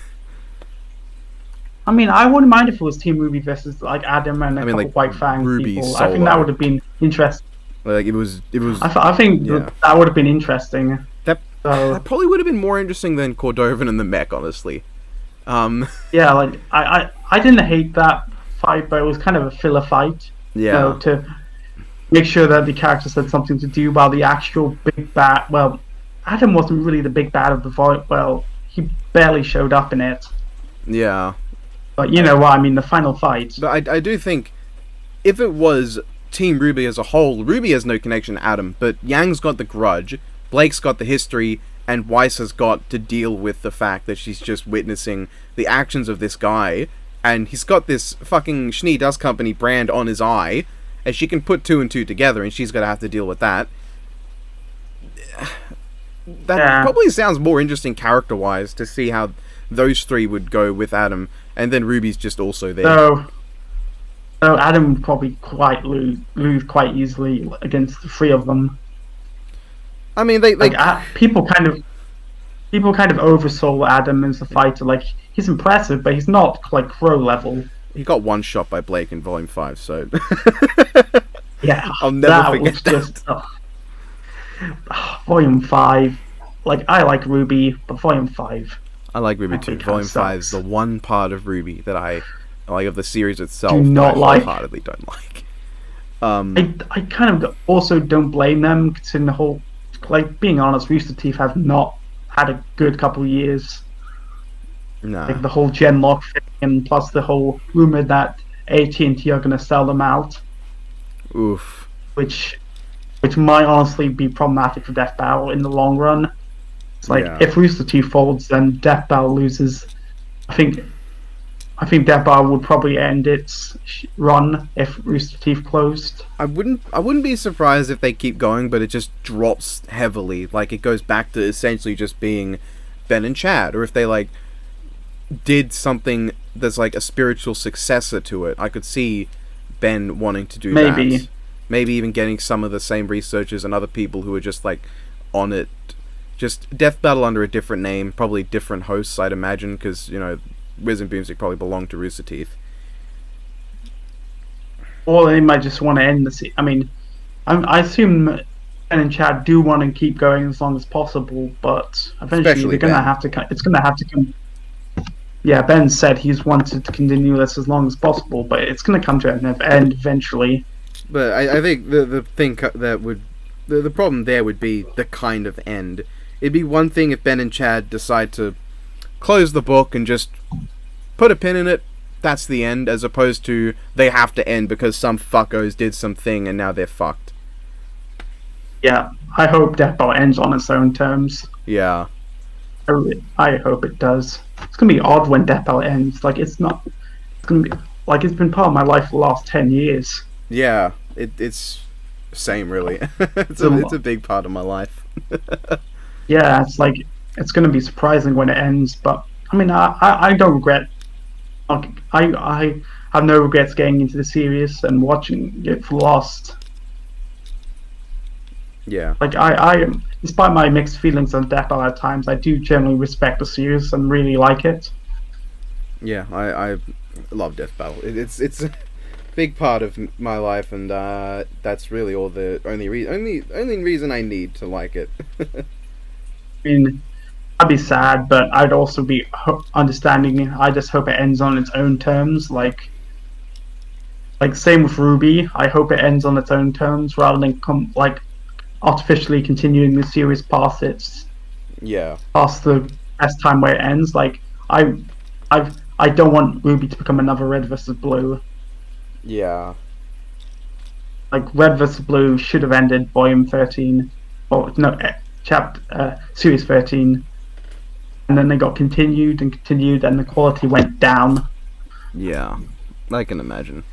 Speaker 2: I mean, I wouldn't mind if it was Team Ruby versus like Adam and a couple White Fang
Speaker 1: Ruby
Speaker 2: people.
Speaker 1: solo.
Speaker 2: I think that would have been interesting.
Speaker 1: Like it was.
Speaker 2: I think that would have been interesting.
Speaker 1: That probably would have been more interesting than Cordovan and the Mech, honestly.
Speaker 2: Yeah, like I didn't hate that fight, but it was kind of a filler fight.
Speaker 1: Yeah.
Speaker 2: To make sure that the characters had something to do, while the actual big bad. Well, Adam wasn't really the big bad of the fight. Well, he barely showed up in it.
Speaker 1: Yeah.
Speaker 2: But you know what I mean, the final fight.
Speaker 1: But I do think if it was Team Ruby as a whole, Ruby has no connection to Adam, but Yang's got the grudge, Blake's got the history, and Weiss has got to deal with the fact that she's just witnessing the actions of this guy, and he's got this fucking Schnee Dust Company brand on his eye, and she can put 2 and 2 together, and she's gonna have to deal with that. That probably sounds more interesting character-wise, to see how those 3 would go with Adam, and then Ruby's just also there.
Speaker 2: So Adam would probably lose quite easily against the 3 of them.
Speaker 1: I mean,
Speaker 2: people kind of oversold Adam as a fighter. Like, he's impressive, but he's not like Crow level.
Speaker 1: He got one shot by Blake in Volume 5, so
Speaker 2: yeah,
Speaker 1: I'll never forget that.
Speaker 2: Volume 5, like, I like Ruby, but Volume 5.
Speaker 1: I like Ruby too. Volume 5 is the one part of Ruby that I like of the series itself.
Speaker 2: Do not like.
Speaker 1: Wholeheartedly don't like.
Speaker 2: I kind of also don't blame them, considering the whole. Like, being honest, Rooster Teeth have not had a good couple of years.
Speaker 1: No.
Speaker 2: Like the whole Genlock thing, and plus the whole rumor that AT&T are going to sell them out.
Speaker 1: Oof.
Speaker 2: Which might honestly be problematic for Death Battle in the long run. It's like, if Rooster Teeth folds, then Death Battle loses. I think Death Battle would probably end its run if Rooster Teeth closed.
Speaker 1: I wouldn't be surprised if they keep going, but it just drops heavily. Like, it goes back to essentially just being Ben and Chad, or if they like did something that's like a spiritual successor to it. I could see Ben wanting to do that. Maybe even getting some of the same researchers and other people who are just like on it. Just Death Battle under a different name, probably different hosts, I'd imagine, because, you know, Wiz and Boomstick probably belong to Rooster Teeth.
Speaker 2: Or they might just want to end the I mean, I assume Ben and Chad do want to keep going as long as possible, but eventually they're going to have to. It's going to have to come. Yeah, Ben said he's wanted to continue this as long as possible, but it's going to come to an end eventually.
Speaker 1: But I think the thing that would the problem there would be the kind of end. It'd be one thing if Ben and Chad decide to close the book and just put a pin in it. That's the end, as opposed to they have to end because some fuckos did something and now they're fucked.
Speaker 2: Yeah, I hope Death Battle ends on its own terms.
Speaker 1: Yeah.
Speaker 2: I hope it does. It's gonna be odd when Death Battle ends. Like, it's not. It's gonna be like it's been part of my life for the last 10 years.
Speaker 1: Yeah, it's same really. it's a big part of my life.
Speaker 2: Yeah, it's like it's gonna be surprising when it ends, but I mean, I don't regret. Like, I have no regrets getting into the series and watching it for the last.
Speaker 1: Yeah.
Speaker 2: Like, I despite my mixed feelings on Death Battle at times, I do generally respect the series and really like it.
Speaker 1: Yeah, I love Death Battle. It's a big part of my life, and that's really all the only reason I need to like it.
Speaker 2: I mean, I'd be sad, but I'd also be understanding. I just hope it ends on its own terms. Like same with Ruby. I hope it ends on its own terms rather than artificially continuing the series
Speaker 1: Yeah.
Speaker 2: past the best time where it ends. Like I don't want Ruby to become another Red versus Blue.
Speaker 1: Yeah.
Speaker 2: Like Red versus Blue should have ended Volume 13, or no, chapter Series 13, and then they got continued, and the quality went down.
Speaker 1: Yeah. I can imagine.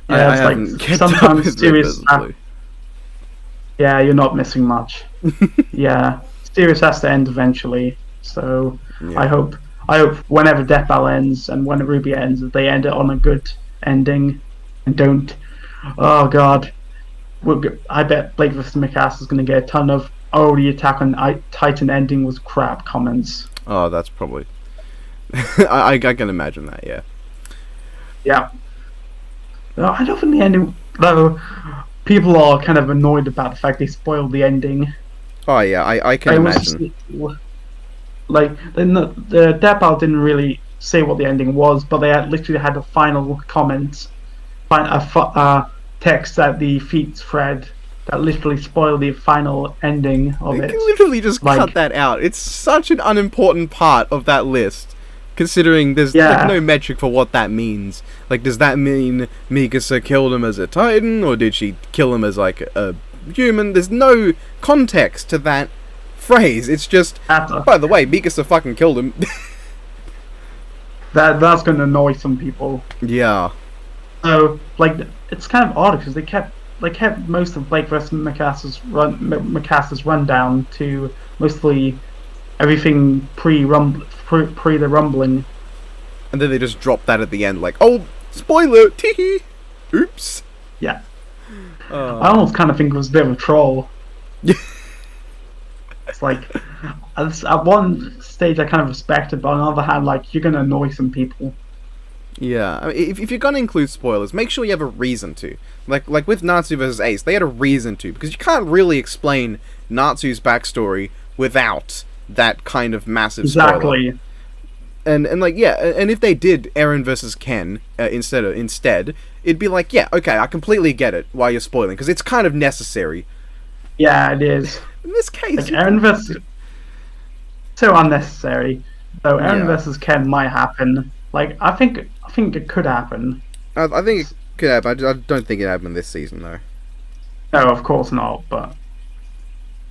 Speaker 2: Yeah,
Speaker 1: I
Speaker 2: it's
Speaker 1: haven't
Speaker 2: like
Speaker 1: kept up
Speaker 2: sometimes
Speaker 1: with Red
Speaker 2: series.
Speaker 1: versus Blue.
Speaker 2: Yeah, you're not missing much. Yeah, series has to end eventually, so
Speaker 1: Yeah.
Speaker 2: I hope whenever Death Bell ends and when Ruby ends, that they end it on a good ending, and don't. Oh God, I bet Blake vs. Mikasa is going to get a ton of the Attack on Titan ending was crap comments.
Speaker 1: Oh, that's probably. I can imagine that. Yeah.
Speaker 2: Yeah. No, I don't think the ending, though. People are kind of annoyed about the fact they spoiled the ending.
Speaker 1: Oh yeah, I can imagine.
Speaker 2: Like the Death Bell didn't really say what the ending was, but they literally had a final comment, a text that defeats Fred that literally spoiled the final ending of
Speaker 1: You
Speaker 2: it.
Speaker 1: can literally just cut that out. It's such an unimportant part of that list, considering there's no metric for what that means. Like, does that mean Mikasa killed him as a Titan, or did she kill him as like a human? There's no context to that phrase. It's just, by the way, Mikasa fucking killed him.
Speaker 2: That's going to annoy some people.
Speaker 1: Yeah.
Speaker 2: So, like, it's kind of odd because they kept most of Blake vs. Mikasa's rundown to mostly everything pre the rumbling,
Speaker 1: and then they just dropped that at the end, like, oh, spoiler, teehee, oops.
Speaker 2: Yeah. I almost kind of think it was a bit of a troll. It's like, at one stage I kind of respect it, but on the other hand, like, you're gonna annoy some people.
Speaker 1: Yeah, I mean, if you're gonna include spoilers, make sure you have a reason to. Like with Natsu vs. Ace, they had a reason to, because you can't really explain Natsu's backstory without that kind of massive spoiler.
Speaker 2: Exactly.
Speaker 1: And like, yeah, and if they did Eren versus Ken instead, it'd be like, yeah, okay, I completely get it why you're spoiling, because it's kind of necessary.
Speaker 2: Yeah, it is.
Speaker 1: In this case,
Speaker 2: like, Eren versus so unnecessary. Though Eren versus Ken might happen. Like, I think it could happen.
Speaker 1: I think it could happen. I don't think it happened this season, though.
Speaker 2: No, of course not. But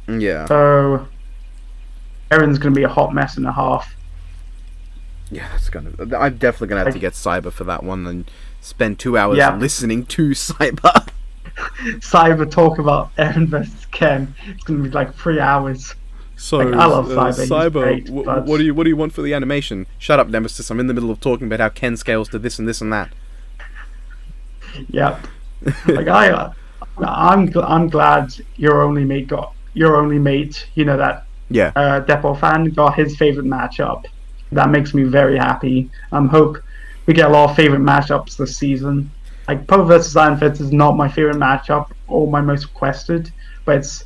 Speaker 1: yeah.
Speaker 2: So Eren's gonna be a hot mess and a half.
Speaker 1: Yeah, I'm definitely gonna have to get Cyber for that one and spend 2 hours listening to Cyber.
Speaker 2: Cyber talk about Eren versus Ken. It's gonna be like 3 hours.
Speaker 1: So,
Speaker 2: like, I love Cyber.
Speaker 1: Cyber,
Speaker 2: great,
Speaker 1: what do you want for the animation? Shut up, Nemesis. I'm in the middle of talking about how Ken scales to this and this and that.
Speaker 2: Yep. Like I'm glad your only mate. You know that.
Speaker 1: Yeah.
Speaker 2: Depot fan got his favorite matchup. That makes me very happy. Hope we get a lot of favorite matchups this season. Like Poe versus Iron Fist is not my favorite matchup or my most requested, but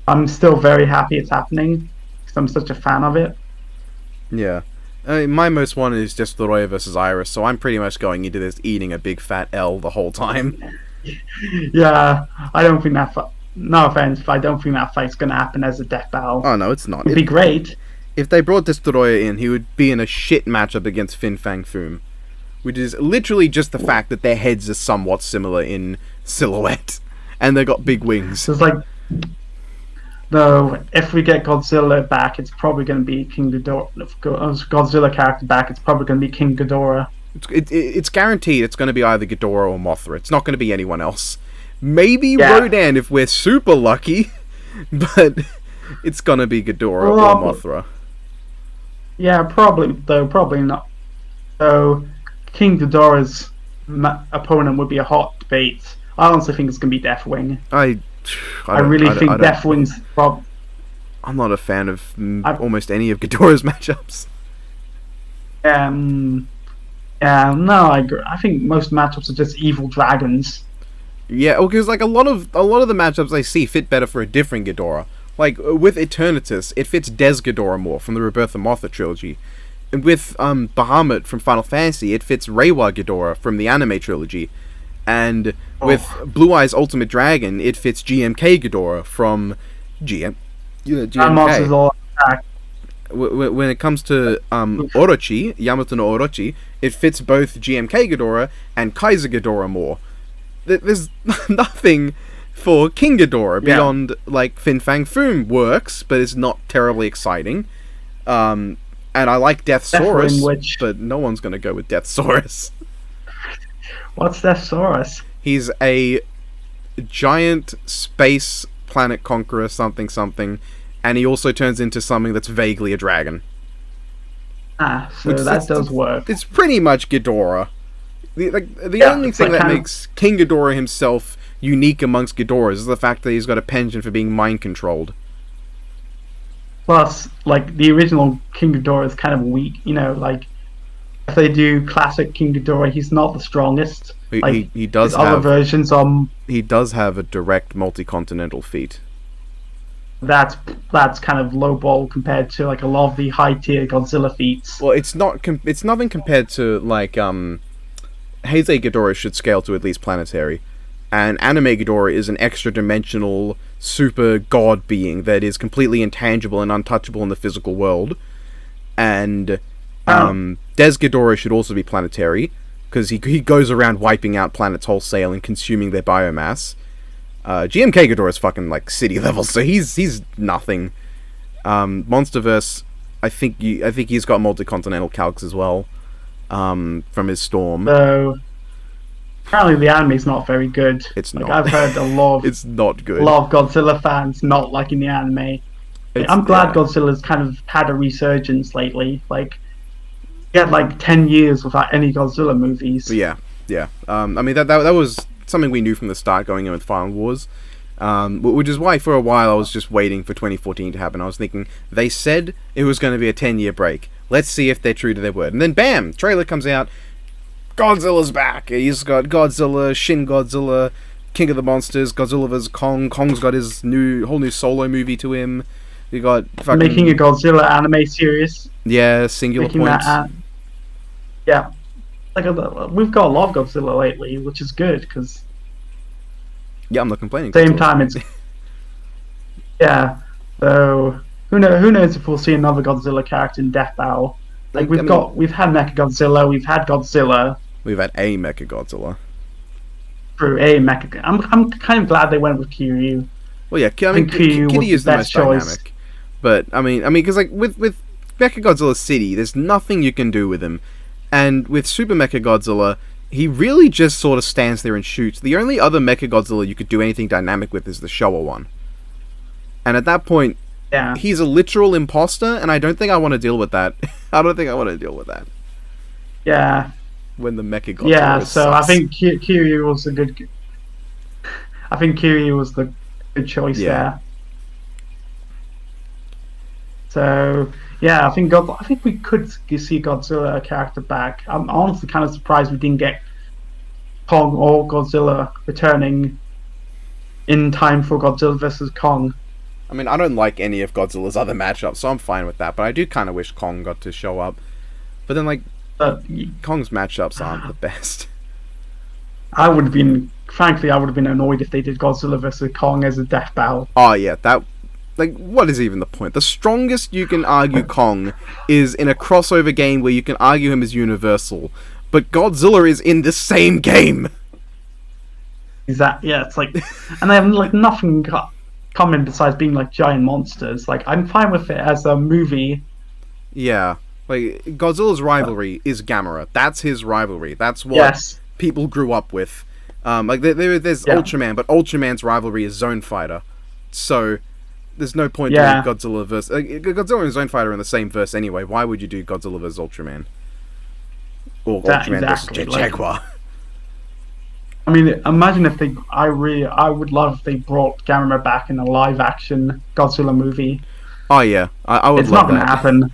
Speaker 2: I'm still very happy it's happening because I'm such a fan of it.
Speaker 1: Yeah. My most one is just Leroy versus Iris, so I'm pretty much going into this eating a big fat L the whole time.
Speaker 2: Yeah, I don't think that. No offense, but I don't think that fight's gonna happen as a death battle.
Speaker 1: Oh no, it's not.
Speaker 2: It'd be great.
Speaker 1: If they brought Destoroyah in, he would be in a shit matchup against Fin Fang Foom, which is literally just the fact that their heads are somewhat similar in silhouette, and they got big wings.
Speaker 2: So it's like, though, if we get Godzilla back, it's probably going to be King Ghidorah. If Godzilla character back, it's probably going to be King Ghidorah.
Speaker 1: It's guaranteed it's going to be either Ghidorah or Mothra. It's not going to be anyone else. Maybe Rodan if we're super lucky, but it's going to be Ghidorah or Mothra.
Speaker 2: Yeah, probably, though, probably not. So, King Ghidorah's opponent would be a hot debate. I honestly think it's going to be Deathwing. I really think Deathwing's problem.
Speaker 1: I'm not a fan of almost any of Ghidorah's matchups.
Speaker 2: No, I agree. I think most matchups are just evil dragons.
Speaker 1: Yeah, because like a lot of the matchups I see fit better for a different Ghidorah. Like, with Eternatus, it fits Des Ghidorah more from the Rebirth of Mothra trilogy. And with Bahamut from Final Fantasy, it fits Reiwa Ghidorah from the anime trilogy. And with Blue Eyes Ultimate Dragon, it fits GMK Ghidorah from GMK.
Speaker 2: That monster's all attack.
Speaker 1: When it comes to Orochi, Yamato no Orochi, it fits both GMK Ghidorah and Kaiser Ghidorah more. There's nothing for King Ghidorah beyond, like, Fin Fang Foom works, but it's not terribly exciting. And I like Deathsaurus, but no one's going to go with Deathsaurus.
Speaker 2: What's Deathsaurus?
Speaker 1: He's a giant space planet conqueror something, and he also turns into something that's vaguely a dragon.
Speaker 2: So that does work.
Speaker 1: It's pretty much Ghidorah. The only thing that makes King Ghidorah himself unique amongst Ghidorahs is the fact that he's got a penchant for being mind-controlled.
Speaker 2: Plus, like, the original King Ghidorah is kind of weak, you know, like, if they do classic King Ghidorah, he's not the strongest.
Speaker 1: He does
Speaker 2: have other versions.
Speaker 1: He does have a direct multi-continental feat.
Speaker 2: That's kind of lowball compared to, like, a lot of the high-tier Godzilla feats.
Speaker 1: Well, it's nothing compared to, like, Heisei Ghidorah should scale to at least planetary. And Anime Ghidorah is an extra-dimensional super god being that is completely intangible and untouchable in the physical world. And Des Ghidorah should also be planetary, because he goes around wiping out planets wholesale and consuming their biomass. GMK Ghidorah is fucking, like, city level, so he's nothing. Monsterverse, I think he's got multi-continental calcs as well, from his Storm.
Speaker 2: So apparently the anime's not very good.
Speaker 1: It's
Speaker 2: like,
Speaker 1: not.
Speaker 2: I've heard a lot of
Speaker 1: it's not good.
Speaker 2: A lot of Godzilla fans not liking the anime. I'm glad Godzilla's kind of had a resurgence lately. Like, he had like 10 years without any Godzilla movies.
Speaker 1: Yeah. I mean, that was something we knew from the start going in with Final Wars. Which is why for a while I was just waiting for 2014 to happen. I was thinking, they said it was going to be a 10-year break. Let's see if they're true to their word. And then bam! Trailer comes out. Godzilla's back! He's got Godzilla, Shin Godzilla, King of the Monsters, Godzilla vs. Kong. Kong's got his whole new solo movie to him. We got fucking...
Speaker 2: Making a Godzilla anime series.
Speaker 1: Yeah, Singular Point.
Speaker 2: Yeah. Like, we've got a lot of Godzilla lately, which is good, because...
Speaker 1: Yeah, I'm not complaining.
Speaker 2: Same time, it's... Yeah. So, who knows if we'll see another Godzilla character in Death Battle. Like, we've had Mechagodzilla, we've had Godzilla.
Speaker 1: We've had a Mechagodzilla.
Speaker 2: Through a Mecha... I'm kind of glad they went with Kiryu.
Speaker 1: Well, yeah, I mean, Kitty is the most dynamic. But, I mean, because, like, with Mechagodzilla City, there's nothing you can do with him. And with Super Mechagodzilla, he really just sort of stands there and shoots. The only other Mechagodzilla you could do anything dynamic with is the Showa one. And at that point, he's a literal imposter, and I don't think I want to deal with that. I don't think I want to deal with that.
Speaker 2: Yeah.
Speaker 1: When the Mechagodzilla
Speaker 2: Yeah,
Speaker 1: is
Speaker 2: so
Speaker 1: sus.
Speaker 2: I think Kiryu was a good... I think Kiryu was the good choice there. So... Yeah, I think we could see Godzilla character back. I'm honestly kind of surprised we didn't get Kong or Godzilla returning in time for Godzilla vs. Kong.
Speaker 1: I mean, I don't like any of Godzilla's other matchups, so I'm fine with that. But I do kind of wish Kong got to show up. But then, like, Kong's matchups aren't the best.
Speaker 2: I would have been annoyed if they did Godzilla vs. Kong as a death battle.
Speaker 1: Oh yeah, that. Like, what is even the point? The strongest you can argue Kong is in a crossover game where you can argue him as universal, but Godzilla is in the same game.
Speaker 2: Exactly. Yeah, it's like, and they have like nothing common besides being like giant monsters. Like, I'm fine with it as a movie.
Speaker 1: Yeah, like Godzilla's rivalry is Gamera. That's his rivalry. That's what people grew up with. Like there's Ultraman, but Ultraman's rivalry is Zone Fighter. So. There's no point doing Godzilla vs. Godzilla and Zone Fighter are in the same verse anyway. Why would you do Godzilla vs. Ultraman? Or Ultraman vs. Jaguar?
Speaker 2: I mean, imagine if I would love if they brought Gamera back in a live-action Godzilla movie.
Speaker 1: Oh yeah, I would love that.
Speaker 2: It's not going to happen.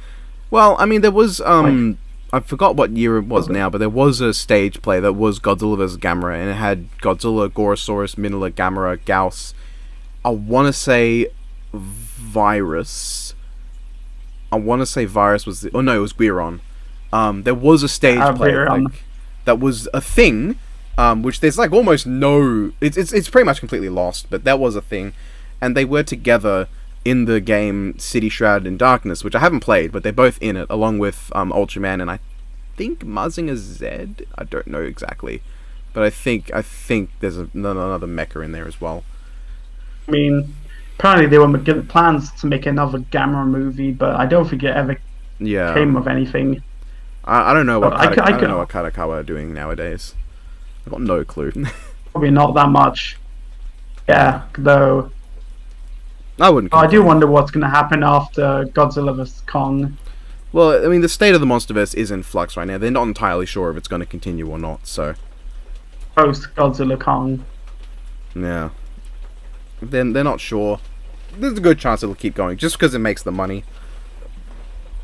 Speaker 1: Well, I mean, there was I forgot what year it was now, but there was a stage play that was Godzilla vs. Gamera, and it had Godzilla, Gorosaurus, Minilla, Gamera, Gauss. I want to say Virus. I want to say Virus was it was Guiron. There was a stage play that was a thing, which there's like almost no. It's pretty much completely lost, but that was a thing, and they were together in the game City Shrouded in Darkness, which I haven't played, but they're both in it, along with Ultraman and I think Mazinger Z. I don't know exactly, but I think there's another mecha in there as well.
Speaker 2: I mean, apparently they were getting plans to make another Gamera movie, but I don't think it ever came of anything.
Speaker 1: I don't know what I don't know what Kadokawa are doing nowadays. I've got no clue.
Speaker 2: Probably not that much. Yeah, though.
Speaker 1: I wouldn't.
Speaker 2: I do wonder what's going to happen after Godzilla vs Kong.
Speaker 1: Well, I mean, the state of the MonsterVerse is in flux right now. They're not entirely sure if it's going to continue or not. So.
Speaker 2: Post Godzilla Kong.
Speaker 1: Yeah. Then they're not sure. There's a good chance it'll keep going just because it makes the money.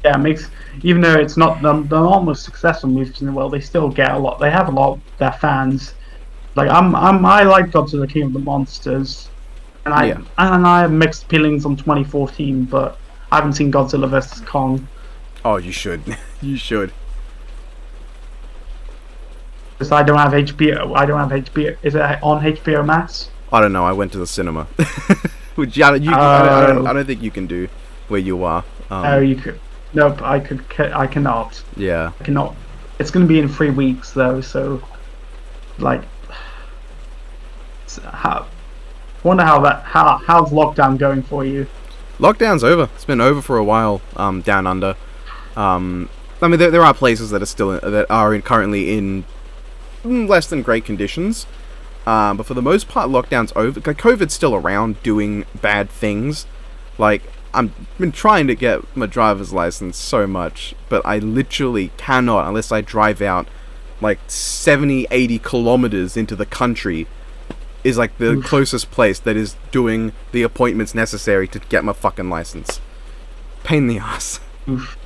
Speaker 2: Yeah, it makes, even though it's not the almost successful movies in the world, they still get a lot. They have a lot of their fans. Like I like Godzilla King of the Monsters, and I have mixed feelings on 2014, but I haven't seen Godzilla vs Kong.
Speaker 1: Oh, you should. You should.
Speaker 2: Because I don't have HBO. I don't have HBO. Is it on HBO Max?
Speaker 1: I don't know. I went to the cinema, which I don't think you can do where you are.
Speaker 2: Oh, you could. Nope, I cannot.
Speaker 1: Yeah.
Speaker 2: I cannot. It's going to be in 3 weeks though, so like, I wonder how's lockdown going for you?
Speaker 1: Lockdown's over. It's been over for a while. Down under. I mean, there are places that are still currently in less than great conditions. But for the most part, lockdown's over. COVID's still around doing bad things. Like, I've been trying to get my driver's license so much, but I literally cannot unless I drive out like 70, 80 kilometers into the country. Is like the closest place that is doing the appointments necessary to get my fucking license. Pain in the ass.
Speaker 2: Oof.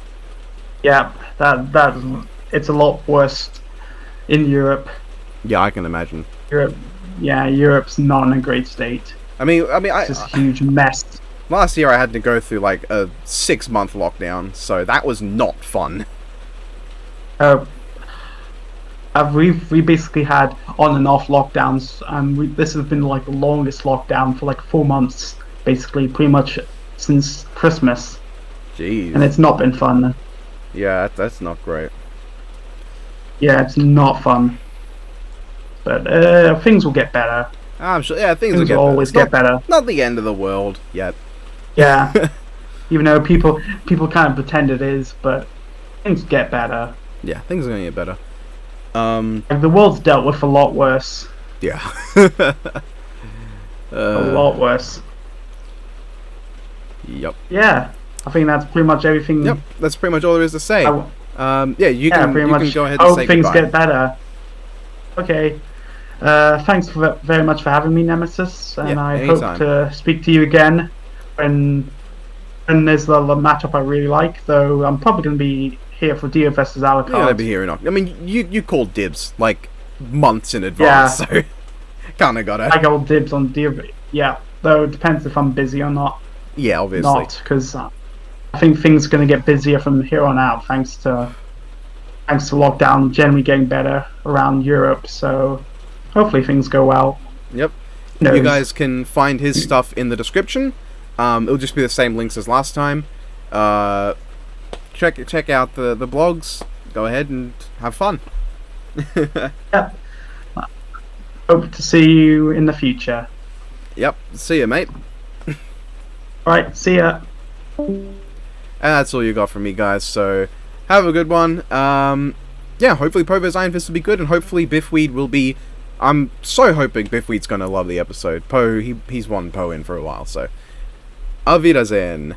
Speaker 2: Yeah, that it's a lot worse in Europe.
Speaker 1: Yeah, I can imagine.
Speaker 2: Europe's not in a great state.
Speaker 1: I mean,
Speaker 2: it's just a huge mess.
Speaker 1: Last year I had to go through like a 6-month lockdown, so that was not fun.
Speaker 2: We basically had on and off lockdowns, and this has been like the longest lockdown for like 4 months, basically, pretty much since Christmas.
Speaker 1: Jeez.
Speaker 2: And it's not been fun.
Speaker 1: Yeah, that's not great.
Speaker 2: Yeah, it's not fun. But things will get better.
Speaker 1: I'm sure. Yeah, things
Speaker 2: will always get better.
Speaker 1: Not the end of the world yet.
Speaker 2: Yeah, even though people kind of pretend it is, but things get better.
Speaker 1: Yeah, things are gonna get better.
Speaker 2: The world's dealt with a lot worse.
Speaker 1: Yeah.
Speaker 2: A lot worse.
Speaker 1: Yep.
Speaker 2: Yeah, I think that's pretty much everything.
Speaker 1: Yep, that's pretty much all there is to say. You can go ahead and
Speaker 2: hope
Speaker 1: say
Speaker 2: things
Speaker 1: goodbye.
Speaker 2: get better. Okay. Thanks very much for having me, Nemesis, and I
Speaker 1: anytime.
Speaker 2: hope to speak to you again when there's the matchup I really like. Though I'm probably going to be here for Dio versus Alucard.
Speaker 1: You're gonna be here enough. I mean, you called dibs like months in advance, so kind of gotta.
Speaker 2: I got dibs on Dio. Yeah, though it depends if I'm busy or not.
Speaker 1: Yeah, obviously.
Speaker 2: Not because I think things are going to get busier from here on out, thanks to lockdown generally getting better around Europe. So hopefully things go well.
Speaker 1: Yep. You guys can find his stuff in the description. It'll just be the same links as last time. Check out the blogs. Go ahead and have fun.
Speaker 2: Yep. Hope to see you in the future.
Speaker 1: Yep. See ya, mate.
Speaker 2: Right. See ya.
Speaker 1: And that's all you got from me, guys. So have a good one. Yeah. Hopefully, Povo's Iron Fist will be good, and hopefully, Biffweed will be. I'm so hoping Biffweed's gonna love the episode. He's won Poe in for a while, so. Auf Wiedersehen.